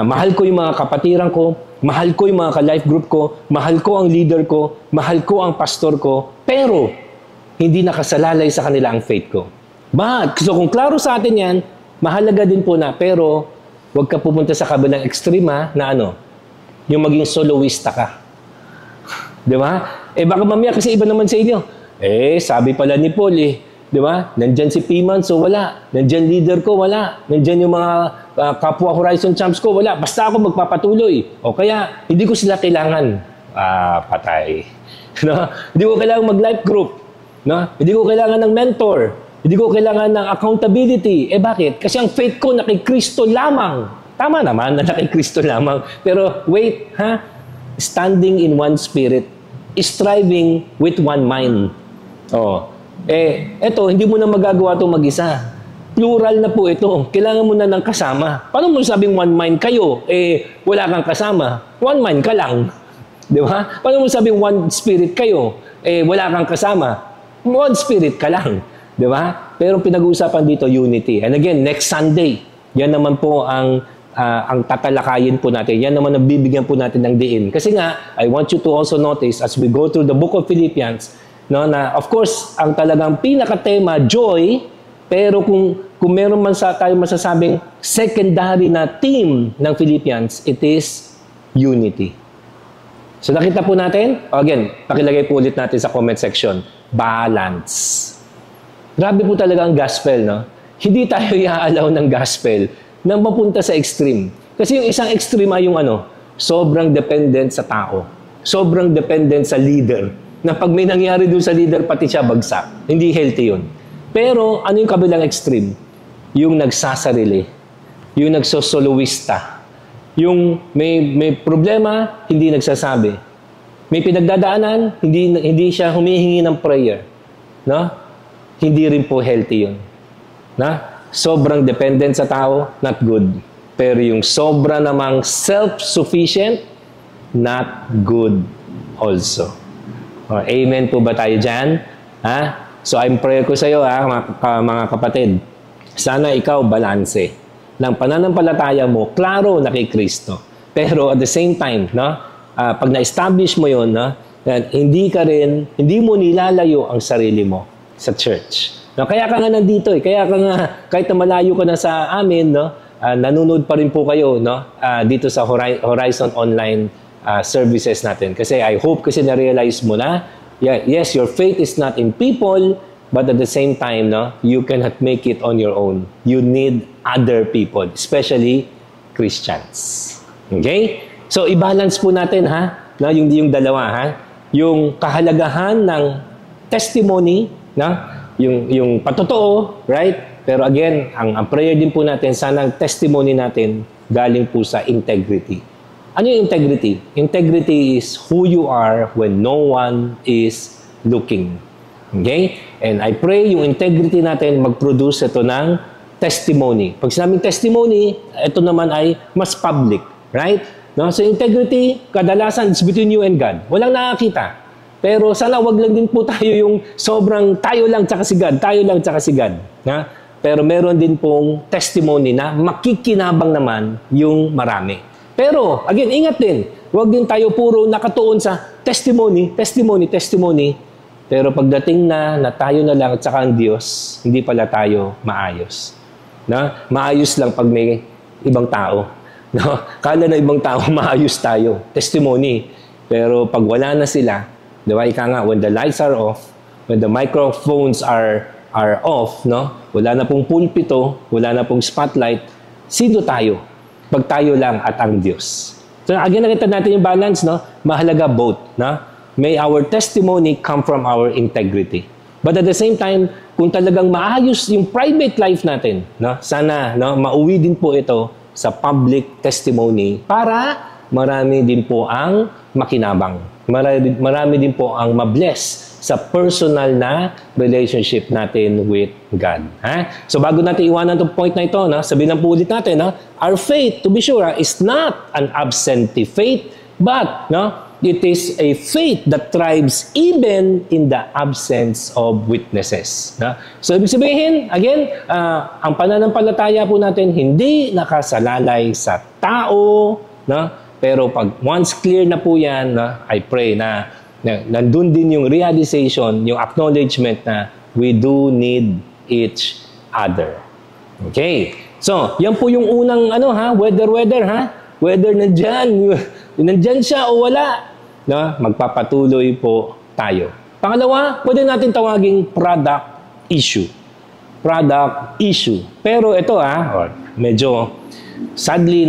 Mahal ko yung mga kapatiran ko, mahal ko yung mga ka-life group ko, mahal ko ang leader ko, mahal ko ang pastor ko, pero hindi nakasalalay sa kanila ang faith ko. But, so kung klaro sa atin yan, mahalaga din po na, pero huwag ka pupunta sa kabilang ekstrema na ano, yung maging soloista ka. Di ba? Baka mamaya kasi iba naman sa inyo. Sabi pala ni Paul di ba? Nandyan si Piman, so wala. Nandyan leader ko, wala. Nandyan yung mga kapwa Horizon Champs ko, wala. Basta ako magpapatuloy. O kaya, hindi ko sila kailangan. Patay. No? Hindi ko kailangan mag-life group. No? Hindi ko kailangan ng mentor. Hindi ko kailangan ng accountability. Bakit? Kasi ang faith ko na kay Kristo lamang. Tama naman na kay Kristo lamang. Pero wait, ha? Standing in one spirit, striving with one mind. Eto, hindi mo na magagawa ito mag-isa. Plural na po ito. Kailangan mo na ng kasama. Paano mo sabing one mind kayo? Wala kang kasama. One mind ka lang. Di ba? Paano mo sabing one spirit kayo? Wala kang kasama. One spirit ka lang. Di ba? Pero pinag-uusapan dito, unity. And again, next Sunday, yan naman po ang tatalakayin po natin. Yan naman ang bibigyan po natin ng diin. Kasi nga, I want you to also notice as we go through the book of Philippians, no, na of course, ang talagang pinaka-tema, joy, pero kung meron man tayo masasabing secondary na theme ng Philippians, it is unity. So nakita po natin, again, pakilagay po ulit natin sa comment section, balance. Grabe po talaga ang gospel, no? Hindi tayo i-allow ng gospel na mapunta sa extreme. Kasi yung isang extreme ay yung sobrang dependent sa tao. Sobrang dependent sa leader. Na pag may nangyari doon sa leader, pati siya bagsak. Hindi healthy yun. Pero ano yung kabilang extreme? Yung nagsasarili. Yung nagsosoloista. Yung may problema, hindi nagsasabi. May pinagdadaanan, hindi siya humihingi ng prayer. No? Hindi rin po healthy yun. Na? Sobrang dependent sa tao, not good. Pero yung sobra namang self-sufficient, not good also. Amen po ba tayo dyan? Ha? So, I'm prayer ko sa iyo, mga kapatid. Sana ikaw balanse. Ng pananampalataya mo, klaro na kay Kristo. Pero at the same time, no? Pag na-establish mo yun, no? Hindi mo nilalayo ang sarili mo sa church. No, kaya ka nga nandito Kaya ka nga, kahit na malayo ka na sa amin, no, nanonood pa rin po kayo, no, dito sa Horizon Online services natin. Kasi I hope kasi na-realize mo na, yes, your faith is not in people, but at the same time, no, you cannot make it on your own. You need other people, especially Christians. Okay? So, i-balance po natin, ha? No, yung dalawa, ha? Yung kahalagahan ng testimony, na yung patotoo, right? Pero again, ang prayer din po natin, sana ang testimony natin galing po sa integrity. Ano yung integrity? Integrity is who you are when no one is looking. Okay? And I pray yung integrity natin mag-produce ito ng testimony. Pag sinabing testimony, ito naman ay mas public. Right? No? So integrity, kadalasan, it's between you and God. Walang nakakita. Pero sana wag lang din po tayo yung sobrang tayo lang tsaka si God, tayo lang tsaka si God. Na? Pero meron din pong testimony na makikinabang naman yung marami. Pero, again, ingat din. Wag din tayo puro nakatuon sa testimony. Pero pagdating na tayo na lang at saka ang Diyos, hindi pala tayo maayos. Na? Maayos lang pag may ibang tao. No? Kala na ibang tao, maayos tayo. Testimony. Pero pag wala na sila, diba, ika nga, when the lights are off, when the microphones are off, no? Wala na pong pulpito, wala na pong spotlight, sino tayo? Pag tayo lang at ang Diyos. So, again, nakita natin yung balance, no? Mahalaga both, no? May our testimony come from our integrity. But at the same time, kung talagang maayos yung private life natin, no? Sana, no? Mauwi din po ito sa public testimony para marami din po ang makinabang. Marami din po ang mabless sa personal na relationship natin with God. Ha? So bago natin iwanan itong point na ito, sabihin lang po ulit natin, our faith, to be sure, is not an absentee faith, but it is a faith that thrives even in the absence of witnesses. So ibig sabihin, again, ang pananampalataya po natin hindi nakasalalay sa tao, pero pag once clear na po yan, I pray na nandun din yung realization, yung acknowledgement na we do need each other. Okay. So, yan po yung unang whether nandyan siya o wala, magpapatuloy po tayo. Pangalawa, pwede natin tawaging product issue. Product issue. Pero ito medyo sadly,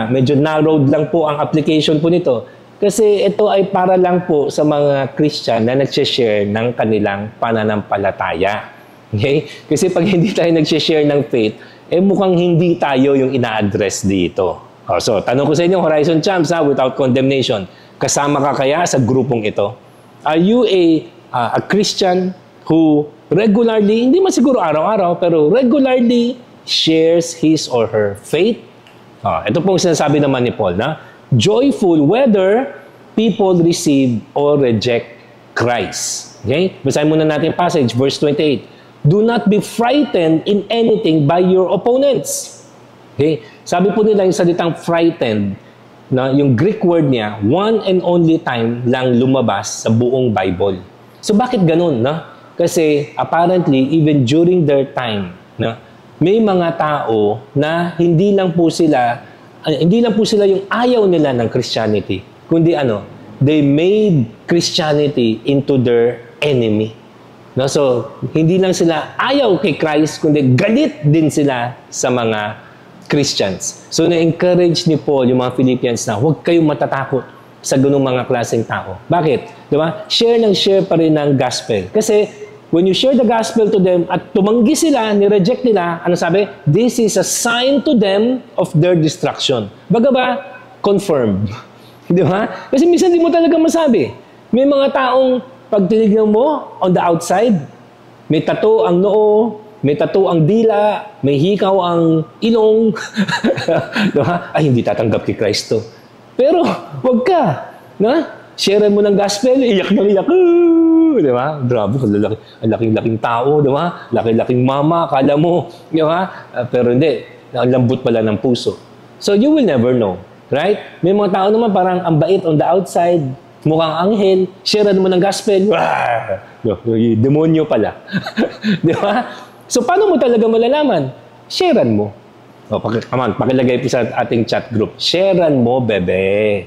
medyo narrowed lang po ang application po nito. Kasi ito ay para lang po sa mga Christian na nag-share ng kanilang pananampalataya. Okay? Kasi pag hindi tayo nag-share ng faith, mukhang hindi tayo yung ina-address dito. So, tanong ko sa inyo, Horizon Champs, without condemnation, kasama ka kaya sa grupong ito? Are you a Christian who regularly, hindi man siguro araw-araw, pero regularly shares his or her faith? Ito pong sinasabi naman ni Paul, joyful whether people receive or reject Christ. Okay? Basahin muna natin yung passage, verse 28. Do not be frightened in anything by your opponents. Okay? Sabi po nila yung salitang frightened, yung Greek word niya, one and only time lang lumabas sa buong Bible. So bakit ganun? Kasi apparently, even during their time, may mga tao na hindi lang po sila yung ayaw nila ng Christianity, kundi they made Christianity into their enemy. So, hindi lang sila ayaw kay Christ, kundi galit din sila sa mga Christians. So, na-encourage ni Paul yung mga Philippians na huwag kayong matatakot sa ganung mga klaseng tao. Bakit? Diba? Share pa rin ng gospel. Kasi, when you share the gospel to them at tumanggi sila, ni-reject nila, ano sabi? This is a sign to them of their destruction. Baga ba? Confirmed. Di ba? Kasi minsan di mo talaga masabi. May mga taong pag tinignan mo on the outside, may tattoo ang noo, may tattoo ang dila, may hikaw ang ilong. Diba? Ay, hindi tatanggap kay Kristo. Pero, wag ka. Share mo ng gospel, iyak na iyak. Di ba? Grabe, ang laking tao, di ba? Laking mama, kala mo. Di ba? Pero hindi, ang lambot pala ng puso. So, you will never know. Right? May mga tao naman parang ang bait on the outside, mukhang anghel, share mo ng gospel. Demonyo pala. Di ba? So, paano mo talaga malalaman? Sharean mo. Pakilagay po sa ating chat group. Sharean mo, bebe.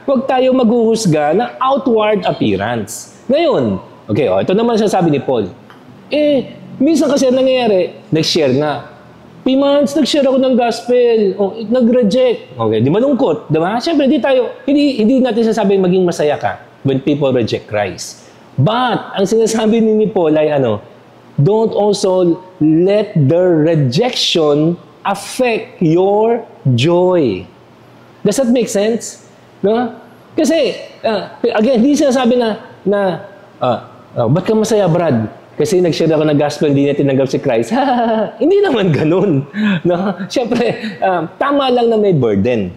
Huwag tayo maghuhusga ng outward appearance. Ngayon, ito naman sasabi ni Paul. Minsan kasi nangyayari, nag-share nga. Months, nag-share ako ng gospel. Nag-reject. Okay, di malungkot. Diba? Siyempre, hindi natin sasabi maging masaya ka when people reject Christ. But, ang sinasabi ni Paul ay don't also let their rejection affect your joy. Does that make sense? Kasi, again, hindi sinasabi ba't ka masaya, Brad? Kasi nag-share ako ng gospel, hindi natin tinanggap si Christ. Hindi naman ganun. Siyempre, tama lang na may burden.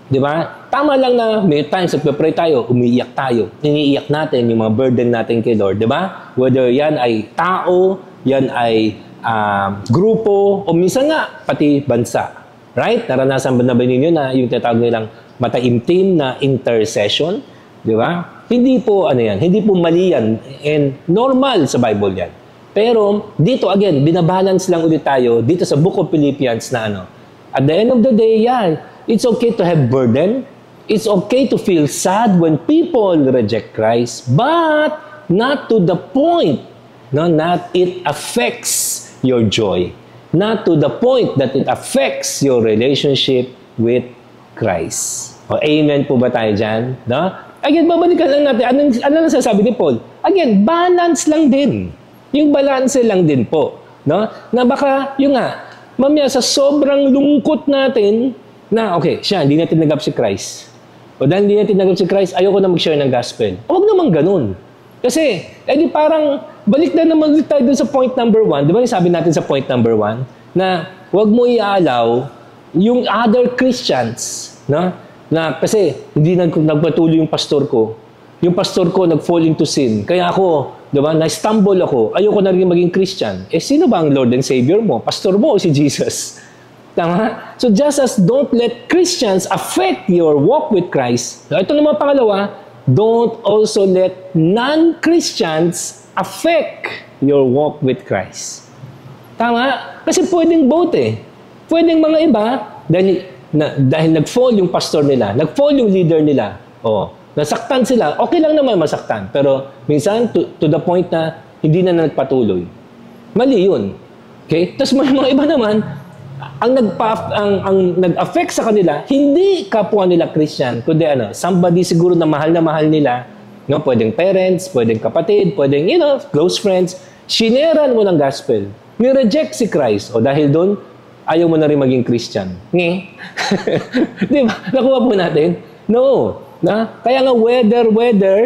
Di ba? Tama lang na may times nagpe-pray tayo, umiiyak tayo. Iniiyak natin yung mga burden natin kay Lord. Di ba? Whether yan ay tao, yan ay grupo, o minsan nga, pati bansa. Right? Naranasan ba na ba ninyo na yung tatawag nilang mataimtim na intercession? Di ba? Hindi po, hindi po mali yan. And normal sa Bible yan. Pero, dito again, binabalance lang ulit tayo dito sa Book of Philippians na at the end of the day, it's okay to have burden. It's okay to feel sad when people reject Christ, but not to the point that it affects your joy. Not to the point that it affects your relationship with Christ. Amen po ba tayo dyan? Again, babalikan lang natin. Ano nasasabi ni Paul? Again, balance lang din. Yung balance lang din po. Na baka, mamaya sa sobrang lungkot natin, hindi natin tinanggap si Christ. O dahil hindi natin tinanggap si Christ, ayoko na mag-share ng gospel. Huwag naman ganun. Kasi, di parang, balik na naman ulit tayo dun sa point number 1. Di ba yung sabi natin sa point number 1? Na, huwag mo i-allow yung other Christians, no? Na, kasi, hindi nagpatuloy yung pastor ko. Yung pastor ko nag-fall into sin. Kaya ako, di ba, na-stumble ako. Ayoko na rin maging Christian. Sino ba ang Lord and Savior mo? Pastor mo o si Jesus? Tama? So, just as don't let Christians affect your walk with Christ, ito naman pangalawa, don't also let non-Christians affect your walk with Christ. Tama? Kasi pwedeng both eh. Pwedeng mga iba, dahil nag-fall yung pastor nila, nag-fall yung leader nila, nasaktan sila, okay lang naman masaktan. Pero minsan, to the point na hindi na nagpatuloy. Mali yun. Okay? Tapos mga iba naman, ang nag-affect sa kanila, hindi kapwa nila Christian, kundi somebody siguro na mahal nila, no? Pwedeng parents, pwedeng kapatid, pwedeng, close friends, shineran mo ng gospel, ni-reject si Christ, dahil doon, ayaw mo na rin maging Christian. Di ba? Nakuha po natin? No. Kaya nga, whether,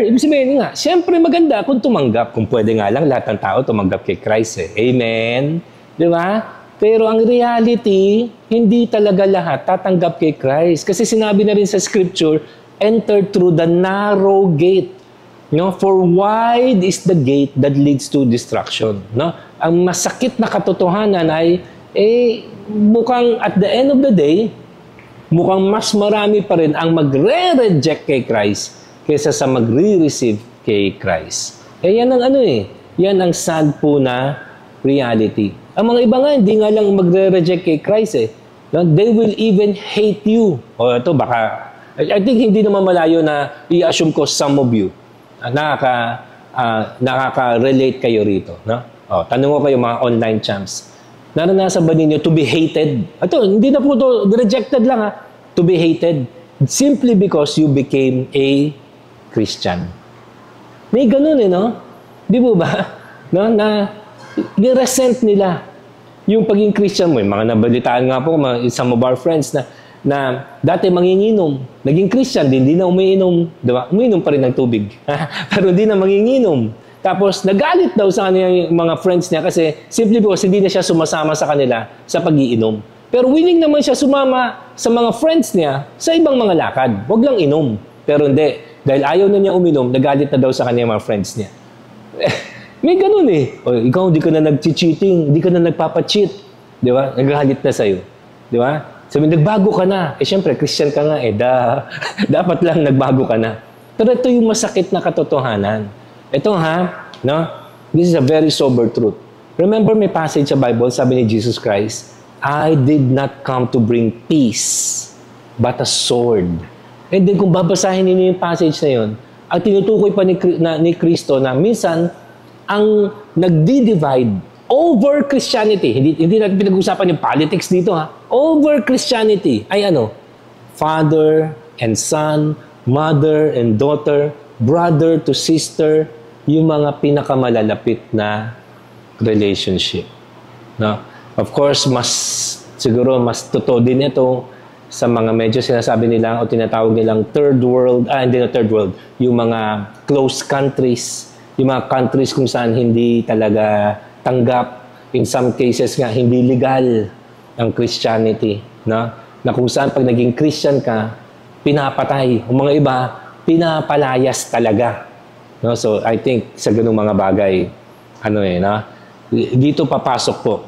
ibig sabihin nga, siyempre maganda kung tumanggap, kung pwede nga lang, lahat ng tao tumanggap kay Christ Amen? Di ba? Pero ang reality, hindi talaga lahat tatanggap kay Christ. Kasi sinabi na rin sa scripture, enter through the narrow gate. For wide is the gate that leads to destruction. Ang masakit na katotohanan ay, mukhang at the end of the day, mukhang mas marami pa rin ang magre-reject kay Christ kaysa sa magre-receive kay Christ. Yan ang yan ang sad po na reality. Ang mga iba nga, hindi nga lang magre-reject kay Christ They will even hate you. Ito baka, I think hindi naman malayo na i-assume ko some of you nakaka-relate kayo rito. Tanong ko kayo mga online champs. Naranasan ba ninyo to be hated? Ito, hindi na po ito, rejected lang to be hated simply because you became a Christian. May ganun Di po ba? Na ni-resent nila yung pagiging Christian mo. Mga nabalitaan nga po, some of our friends na dati manginginom, naging Christian, hindi na umiinom, diba? Umiinom pa rin ng tubig. Pero hindi na manginginom. Tapos nagalit daw sa kanya yung mga friends niya kasi simply because hindi na siya sumasama sa kanila sa pag-iinom. Pero willing naman siya sumama sa mga friends niya sa ibang mga lakad. Huwag lang inom. Pero hindi. Dahil ayaw na niya uminom, nagalit na daw sa kanya mga friends niya. May ganun ikaw hindi ka na nag-cheating, hindi ka na nagpapacheat. Di ba? Nagalit na sa'yo. Di ba? Sabi, nagbago ka na. Siyempre, Christian ka nga dapat lang nagbago ka na. Pero ito yung masakit na katotohanan. Ito this is a very sober truth. Remember may passage sa Bible, sabi ni Jesus Christ, I did not come to bring peace, but a sword. And then kung babasahin niyo yung passage na yun, ang tinutukoy pa ni Kristo na minsan, ang nagdi-divide over Christianity, hindi natin pinag-usapan yung politics dito over Christianity ay father and son, mother and daughter, brother to sister, yung mga pinakamalalapit na relationship. Of course, siguro mas totoo din ito sa mga medyo sinasabi nila o tinatawag nilang third world, hindi na third world, yung mga close countries, yung mga countries kung saan hindi talaga tanggap, in some cases nga, hindi legal ang Christianity. Na kung saan pag naging Christian ka, pinapatay. Ang mga iba, pinapalayas talaga. So, I think sa ganung mga bagay, dito papasok po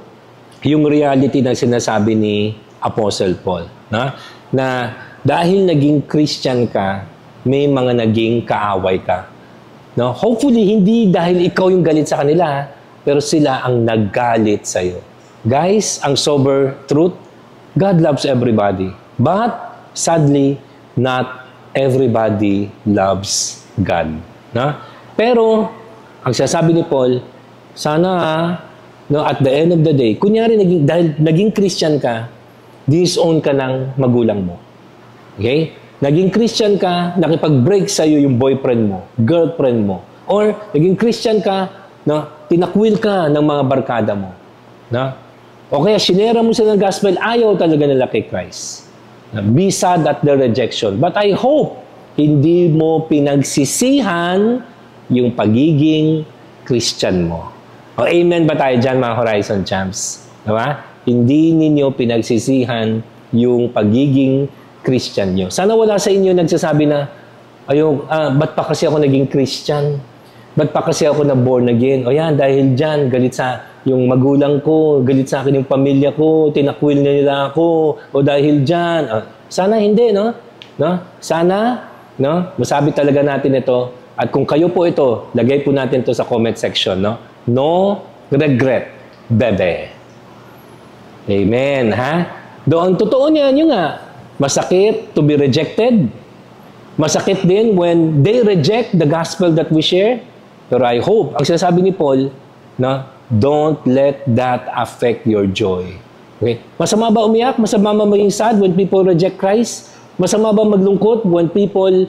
yung reality na sinasabi ni Apostle Paul. Na dahil naging Christian ka, may mga naging kaaway ka. Hopefully, hindi dahil ikaw yung galit sa kanila, pero sila ang naggalit sa'yo. Guys, ang sober truth, God loves everybody. But, sadly, not everybody loves God. Pero, ang sasabi ni Paul, sana, at the end of the day, kunyari, dahil naging Christian ka, disown ka ng magulang mo. Okay? Naging Christian ka, nakipag-break sa'yo yung boyfriend mo, girlfriend mo. Or, naging Christian ka, tinakwil ka ng mga barkada mo. O kaya, sinera mo sila ng gospel, ayaw talaga nila kay Christ. Be sad at the rejection. But I hope, hindi mo pinagsisihan yung pagiging Christian mo. O amen ba tayo dyan, mga Horizon Champs? Diba? Hindi ninyo pinagsisihan yung pagiging Christian nyo. Sana wala sa inyo nagsasabi na, ba't pa kasi ako naging Christian? Ba't pa kasi ako na born again? O yan, dahil dyan, galit sa yung magulang ko, galit sa akin yung pamilya ko, tinakwil na nila ako, o dahil dyan. Sana hindi, no? Sana, no? Masabi talaga natin ito. At kung kayo po ito, lagay po natin ito sa comment section, no? No regret, bebe. Amen, ha? Doon, totoo niyan, yun nga. Masakit to be rejected. Masakit din when they reject the gospel that we share. Pero I hope, ang sinasabi ni Paul, na don't let that affect your joy. Okay? Masama ba umiyak? Masama ba maging sad when people reject Christ? Masama ba maglungkot when people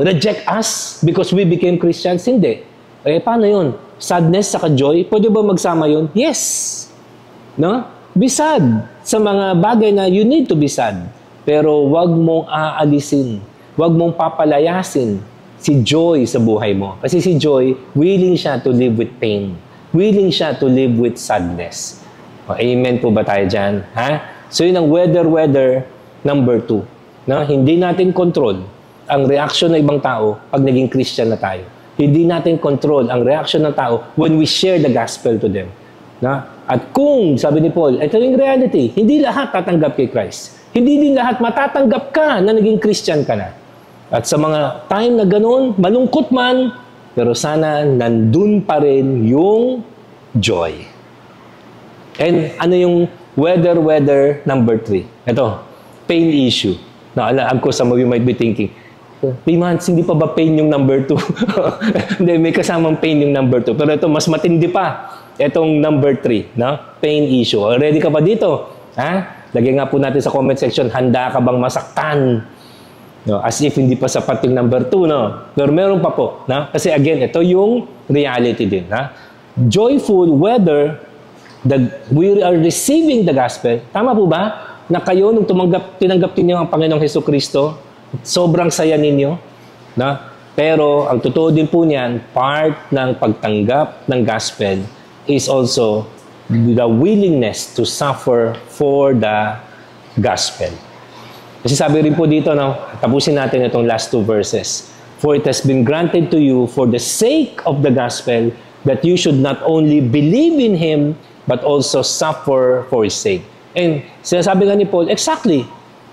reject us because we became Christians? Hindi. Eh, paano yun? Sadness saka joy? Pwede ba magsama yun? Yes. No? Be sad sa mga bagay na you need to be sad. Pero wag mong aalisin. Wag mong papalayasin si joy sa buhay mo. Kasi si joy, willing siya to live with pain. Willing siya to live with sadness. O, amen po ba tayo dyan? Ha? So yun ang weather number 2. No? Hindi natin control ang reaction ng ibang tao pag naging Christian na tayo. Hindi natin control ang reaction ng tao when we share the gospel to them. Na? At kung, sabi ni Paul, ito yung reality, hindi lahat tatanggap kay Christ. Hindi din lahat matatanggap ka na naging Christian ka na. At sa mga time na ganun, malungkot man, pero sana nandun pa rin yung joy. And ano yung weather number 3? Ito, pain issue. Na alam ko, some of you might be thinking, 3 months, hindi pa ba pain yung number 2? Hindi, may kasamang pain yung number 2. Pero ito, mas matindi pa. Itong number 3, no? Pain issue. Ready ka ba dito? Ha? Lagay nga po natin sa comment section, handa ka bang masaktan? No? As if hindi pa sapat yung number 2, no? Pero meron pa po. No? Kasi again, ito yung reality din. Ha? Joyful whether we are receiving the gospel. Tama po ba? Na kayo, nung tinanggap ninyo ang Panginoong Hesukristo, sobrang saya ninyo. No? Pero, ang totoo din po niyan, part ng pagtanggap ng gospel is also the willingness to suffer for the gospel. Kasi sabi rin po dito, no, tapusin natin itong last 2 verses. For it has been granted to you for the sake of the gospel that you should not only believe in Him, but also suffer for His sake. And sinasabi nga ni Paul, exactly,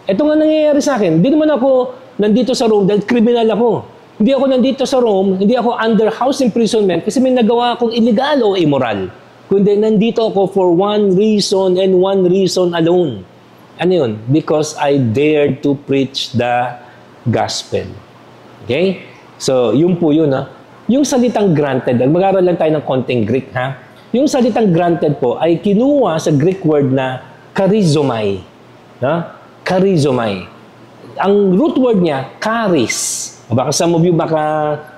ito nga nangyayari sa akin. Hindi naman ako nandito sa Rome dahil criminal ako. Hindi ako nandito sa Rome, hindi ako under house imprisonment kasi may nagawa akong illegal o immoral. Kundi nandito ako for one reason and one reason alone. Ano yun? Because I dared to preach the gospel. Okay? So, yun po yun, ha? Yung salitang granted, mag-aaral lang tayo ng konting Greek, ha? Yung salitang granted po ay kinuha sa Greek word na charizomai. Ha? Charizomai. Ang root word niya, charis. Baka some of you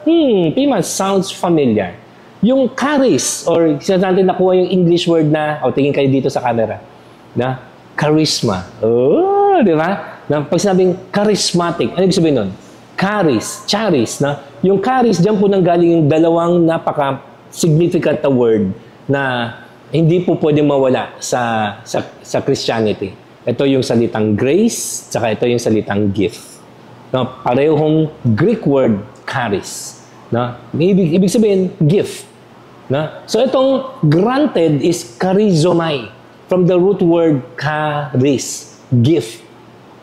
Piman, sounds familiar. Yung charis, or sinasabi natin nakuha yung English word na, tingin kayo dito sa camera, na charisma. Oh, di ba? Na pag sinabing charismatic, ano ibig sabihin nun? Charis, na yung charis, dyan po nanggaling yung dalawang napaka-significant na word na hindi po pwede mawala sa Christianity. Ito yung salitang grace, tsaka ito yung salitang gift. No, parehong Greek word, charis. No? Ibig sabihin, gift. No? So itong granted is charizomai. From the root word charis, gift.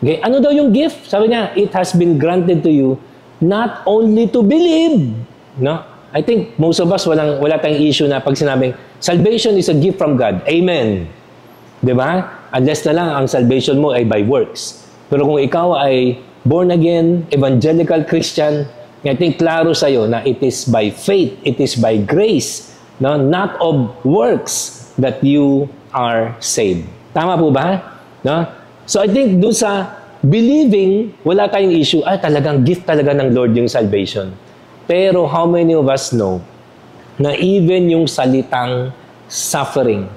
Okay? Ano daw yung gift? Sabi niya, it has been granted to you not only to believe. No? I think most of us wala tayong issue na pag sinabing, salvation is a gift from God. Amen. Diba? Unless na lang ang salvation mo ay by works. Pero kung ikaw ay born again, evangelical Christian, I think klaro sa'yo na it is by faith, it is by grace, no? Not of works that you are saved. Tama po ba? No? So I think doon sa believing, wala tayong issue. Talagang gift talaga ng Lord yung salvation. Pero how many of us know na even yung salitang suffering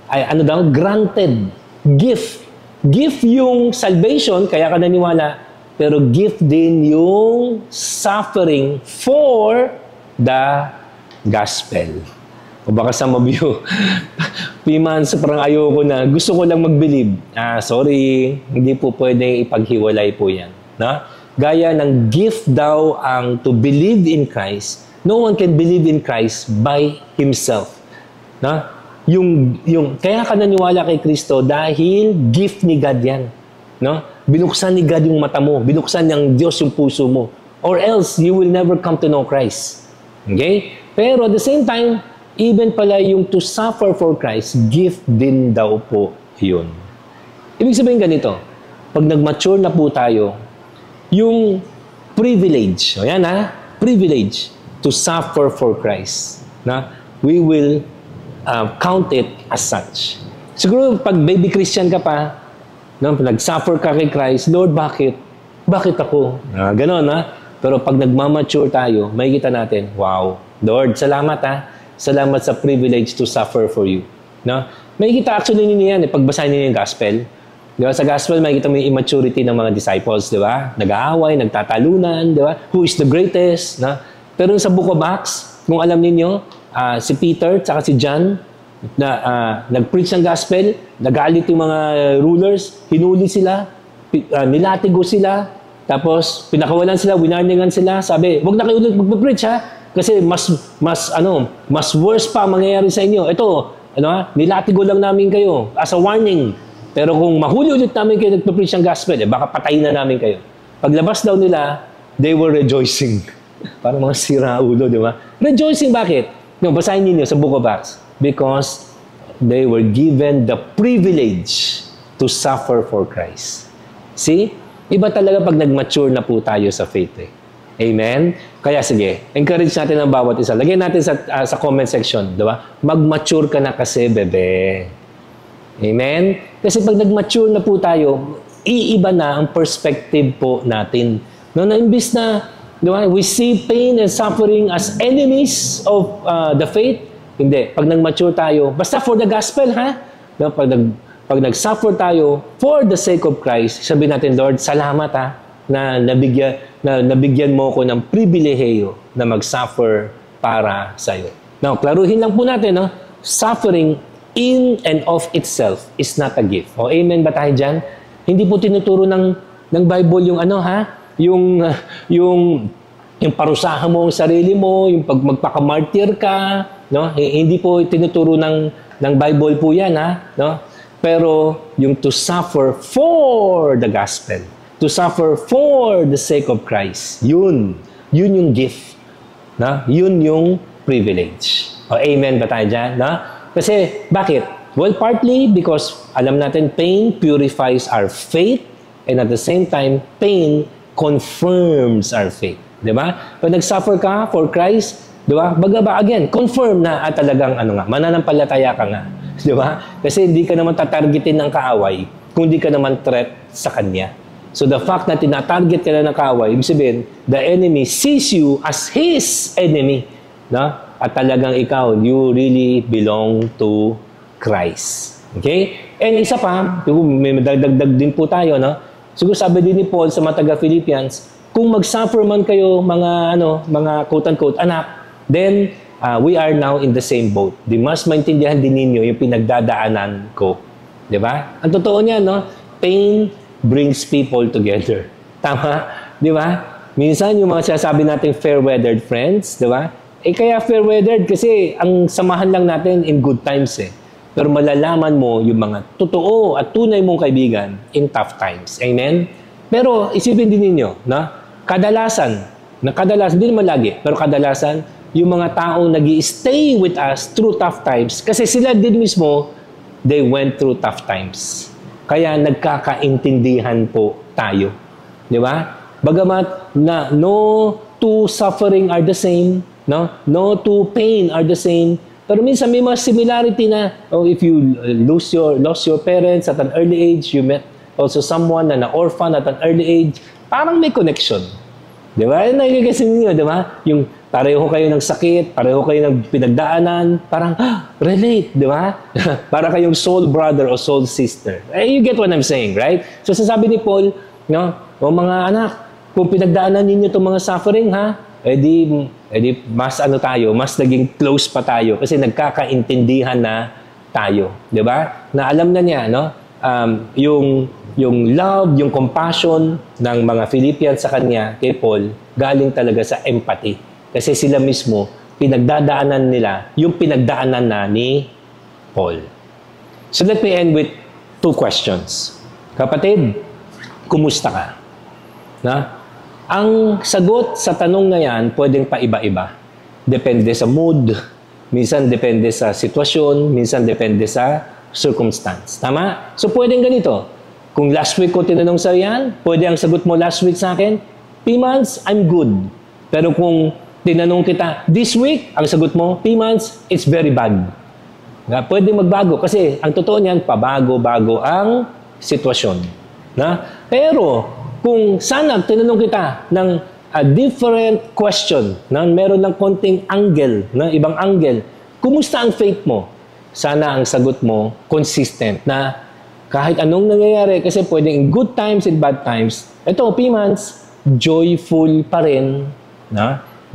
ay granted, gift. Gift yung salvation, kaya ka naniwala, pero gift din yung suffering for the gospel. O baka some of you, Pimans, parang ayoko na. Gusto ko lang mag-believe. Sorry, hindi po pwedeng ipaghiwalay po yan. Na? Gaya ng gift daw ang to believe in Christ. No one can believe in Christ by himself. Na? Kaya ka naniwala kay Kristo dahil gift ni God yan. No? Binuksan ni God yung mata mo. Binuksan ng Diyos yung puso mo. Or else, you will never come to know Christ. Okay? Pero at the same time, even pala yung to suffer for Christ, gift din daw po yun. Ibig sabihin ganito, pag nag-mature na po tayo, yung privilege, privilege to suffer for Christ, we will count it as such. Siguro pag baby Christian ka pa, nag-suffer ka kay Christ, Lord, bakit? Bakit ako? Ganon, Pero pag nagmamature tayo, makikita natin, wow, Lord, salamat Salamat sa privilege to suffer for you. No? Makikita actually ninyo yan, pagbasahin ninyo yung gospel. Di ba? Sa gospel, makikita mo yung immaturity ng mga disciples, di ba? Nag-aaway, nagtatalunan, di ba? Who is the greatest? No? Pero sa book of Acts, kung alam ninyo, si Peter at si John, nag-preach ng gospel, nagalit yung mga rulers, hinuli sila, nilatigo sila, tapos pinakawalan sila, winarningan sila, sabi, wag na kayo ulit mag-preach kasi mas worse pa ang mangyayari sa inyo. Ito, nilatigo lang namin kayo as a warning. Pero kung mahuli ulit namin kayo nagpe-preach ng gospel, baka patayin na namin kayo. Paglabas daw nila, they were rejoicing. Parang mga sira ulo, di ba? Rejoicing, bakit? Basahin niyo sa book of Acts. Because they were given the privilege to suffer for Christ. See? Iba talaga pag nag-mature na po tayo sa faith. Amen? Kaya sige, encourage natin ang bawat isa. Lagyan natin sa comment section, di ba? Mag-mature ka na kasi, bebe. Amen? Kasi pag nag-mature na po tayo, iiba na ang perspective po natin. Na imbis na, di ba, we see pain and suffering as enemies of the faith. Hindi. Pag nag-mature tayo, basta for the gospel, No, pag nag-suffer tayo for the sake of Christ, sabihin natin, Lord, salamat na nabigyan mo ko ng pribilehiyo na mag-suffer para sa iyo. Now, klaruhin lang po natin, suffering in and of itself is not a gift. O, amen ba tayo dyan? Hindi po tinuturo ng Bible yung yung parusahan mo ang sarili mo, yung pag magpakamartir ka, no? Hindi po tinuturo ng Bible po yan, no? Pero yung to suffer for the gospel, to suffer for the sake of Christ, yun yung gift. Yun yung privilege. O, amen ba tayo dyan? Kasi, bakit? Well, partly because alam natin pain purifies our faith and at the same time, pain confirms our faith. Diba? Pag nag-suffer ka for Christ, diba? Baga again, confirm na talagang mananampalataya ka nga. Diba? Kasi hindi ka naman tatargetin ng kaaway kung hindi ka naman threat sa Kanya. So the fact na tinatarget ka na ng kaaway, ibig sabihin, the enemy sees you as his enemy. At talagang ikaw, you really belong to Christ. Okay? And isa pa, may madagdag din po tayo, siguro sabi din ni Paul sa mga taga-Philippians, kung mag-suffer man kayo, mga quote-unquote anak, then we are now in the same boat. Di mas maintindihan din ninyo yung pinagdadaanan ko. Di ba? Ang totoo niya, pain brings people together. Tama? Di ba? Minsan yung mga sinasabi nating fair-weathered friends, di ba? Kaya fair-weathered kasi ang samahan lang natin in good times Pero malalaman mo yung mga totoo at tunay mong kaibigan in tough times. Amen? Pero isipin din ninyo, kadalasan, hindi naman lagi, pero kadalasan, yung mga taong nag-i-stay with us through tough times, kasi sila din mismo, they went through tough times. Kaya nagkakaintindihan po tayo. Di ba? Bagamat na no two suffering are the same, no two pain are the same, pero minsan may mga similarity na, if you lost your parents at an early age, you met also someone na orphan at an early age, parang may connection. Di ba? Nakikita ninyo, di ba? Yung pareho kayo ng sakit, pareho kayo ng pinagdaanan, parang, relate, di ba? Para kayong soul brother o soul sister. You get what I'm saying, right? So, sasabi ni Paul, o mga anak, kung pinagdaanan ninyo itong mga suffering, edi mas ano tayo, mas naging close pa tayo kasi nagkakaintindihan na tayo, 'di ba? Na alam na niya, no? Yung love, yung compassion ng mga Philippians sa kanya, kay Paul, galing talaga sa empathy. Kasi sila mismo, pinagdadaanan nila yung pinagdaanan na ni Paul. So let me end with 2 questions. Kapatid, kumusta ka? Na? Ang sagot sa tanong na yan, pwedeng paiba-iba. Depende sa mood, minsan depende sa sitwasyon, minsan depende sa circumstance. Tama? So pwedeng ganito. Kung last week ko tinanong sa yan, pwede ang sagot mo last week sa akin, P-months, I'm good. Pero kung tinanong kita, this week, ang sagot mo, P-months, it's very bad. Pwede magbago kasi ang totoo niyan, pabago-bago ang sitwasyon. Pero kung sana tinanong kita ng a different question, meron ng konting angle, ibang angle, kumusta ang faith mo? Sana ang sagot mo consistent na kahit anong nangyayari, kasi pwedeng in good times and bad times, ito, P-months, joyful pa rin.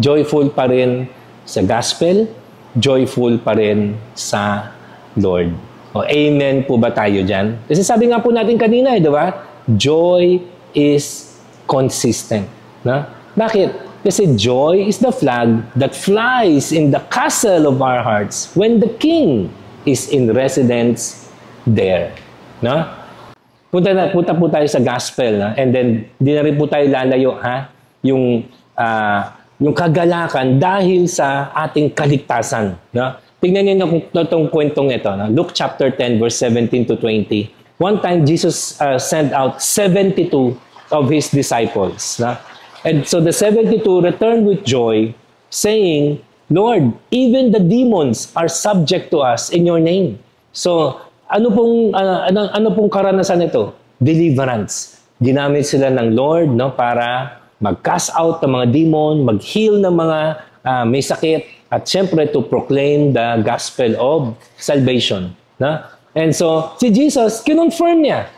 Joyful pa rin sa gospel, joyful pa rin sa Lord. Amen po ba tayo dyan? Kasi sabi nga po natin kanina, di ba? Joy is consistent. Bakit? Kasi joy is the flag that flies in the castle of our hearts when the King is in residence there. Punta po tayo sa gospel, and then di na rin po tayo lalayo, yung kagalakan dahil sa ating kaligtasan. Tingnan niyo itong kwentong ito. Luke chapter 10, verse 17 to 20. One time, Jesus sent out 72 of His disciples. And so the 72 returned with joy, saying, Lord, even the demons are subject to us in your name. So, ano pong karanasan ito? Deliverance. Ginamit sila ng Lord para mag-cast out ng mga demon, mag-heal ng mga may sakit, at syempre to proclaim the gospel of salvation. And so, si Jesus, kinonfirm niya.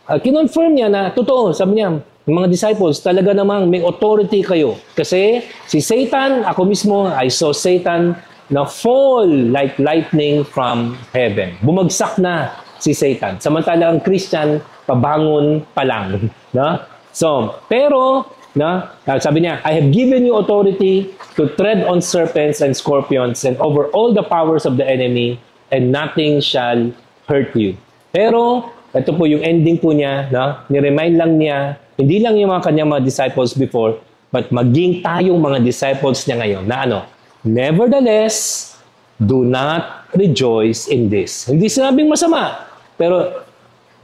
Kinonfirm niya na totoo. Sabi niya, mga disciples, talaga namang may authority kayo. Kasi si Satan, ako mismo, I saw Satan na fall like lightning from heaven. Bumagsak na si Satan. Samantala ang Christian, pabangon pa lang. So, pero, sabi niya, I have given you authority to tread on serpents and scorpions and over all the powers of the enemy, and nothing shall hurt you. Pero, ito po yung ending po niya, ni-remind lang niya, hindi lang yung mga kanyang mga disciples before, but maging tayong mga disciples niya ngayon, na nevertheless, do not rejoice in this. Hindi sinabing masama, pero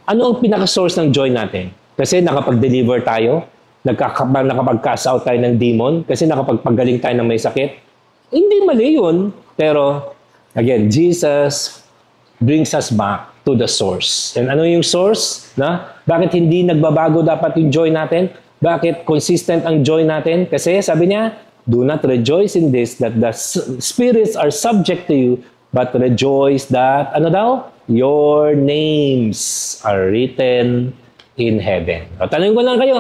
ano ang pinaka-source ng joy natin? Kasi nakapag-deliver tayo, nakapag-cast out tayo ng demon, kasi nakapagpagaling tayo ng may sakit. Hindi mali yun, pero again, Jesus brings us back to the source. And ano yung source? Bakit hindi nagbabago dapat yung joy natin? Bakit consistent ang joy natin? Kasi sabi niya, do not rejoice in this, that the spirits are subject to you, but rejoice that, your names are written in heaven. Tanungin ko lang kayo,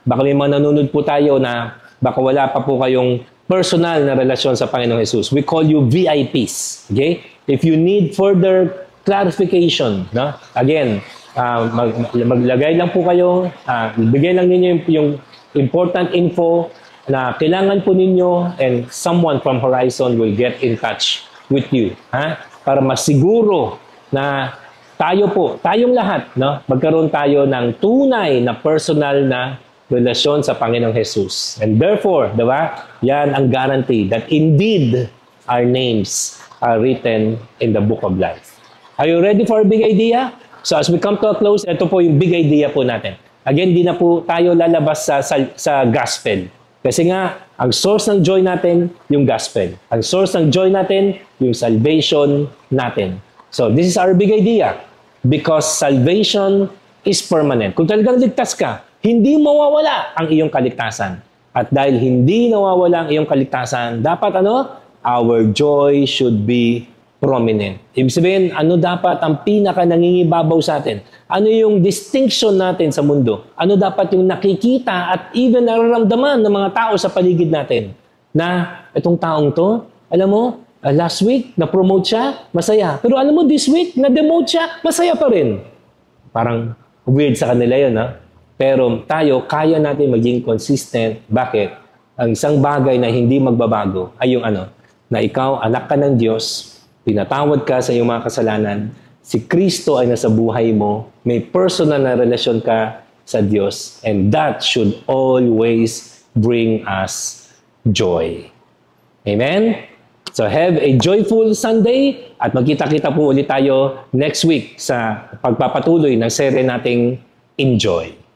Baka may mga nanonood po tayo na baka wala pa po kayong personal na relasyon sa Panginoong Jesus. We call you VIPs. Okay? If you need further clarification, again, maglagay lang po kayo, bigay lang ninyo yung important info na kailangan po ninyo, and someone from Horizon will get in touch with you. Para masiguro na tayong lahat, magkaroon tayo ng tunay na personal na relasyon sa Panginoong Jesus. And therefore, yan ang guarantee that indeed our names are written in the book of life. Are you ready for a big idea? So as we come to a close, ito po yung big idea po natin. Again, di na po tayo lalabas sa gospel. Kasi nga, ang source ng joy natin, yung gospel. Ang source ng joy natin, yung salvation natin. So, this is our big idea. Because salvation is permanent. Kung talagang ligtas ka, hindi mawawala ang iyong kaligtasan. At dahil hindi nawawala ang iyong kaligtasan, dapat our joy should be prominent. Ibig sabihin, ano dapat ang pinaka nangingibabaw sa atin? Ano yung distinction natin sa mundo? Ano dapat yung nakikita at even nararamdaman ng mga tao sa paligid natin? Na itong taong to, alam mo, last week, na-promote siya, masaya. Pero alam mo, this week, na-demote siya, masaya pa rin. Parang weird sa kanila yun, ha? Pero tayo, kaya natin maging consistent. Bakit? Ang isang bagay na hindi magbabago ay yung na ikaw, anak ka ng Diyos, pinatawad ka sa iyong mga kasalanan, si Kristo ay nasa buhay mo, may personal na relasyon ka sa Diyos, and that should always bring us joy. Amen? So have a joyful Sunday at magkita-kita po ulit tayo next week sa pagpapatuloy ng serye nating Enjoy.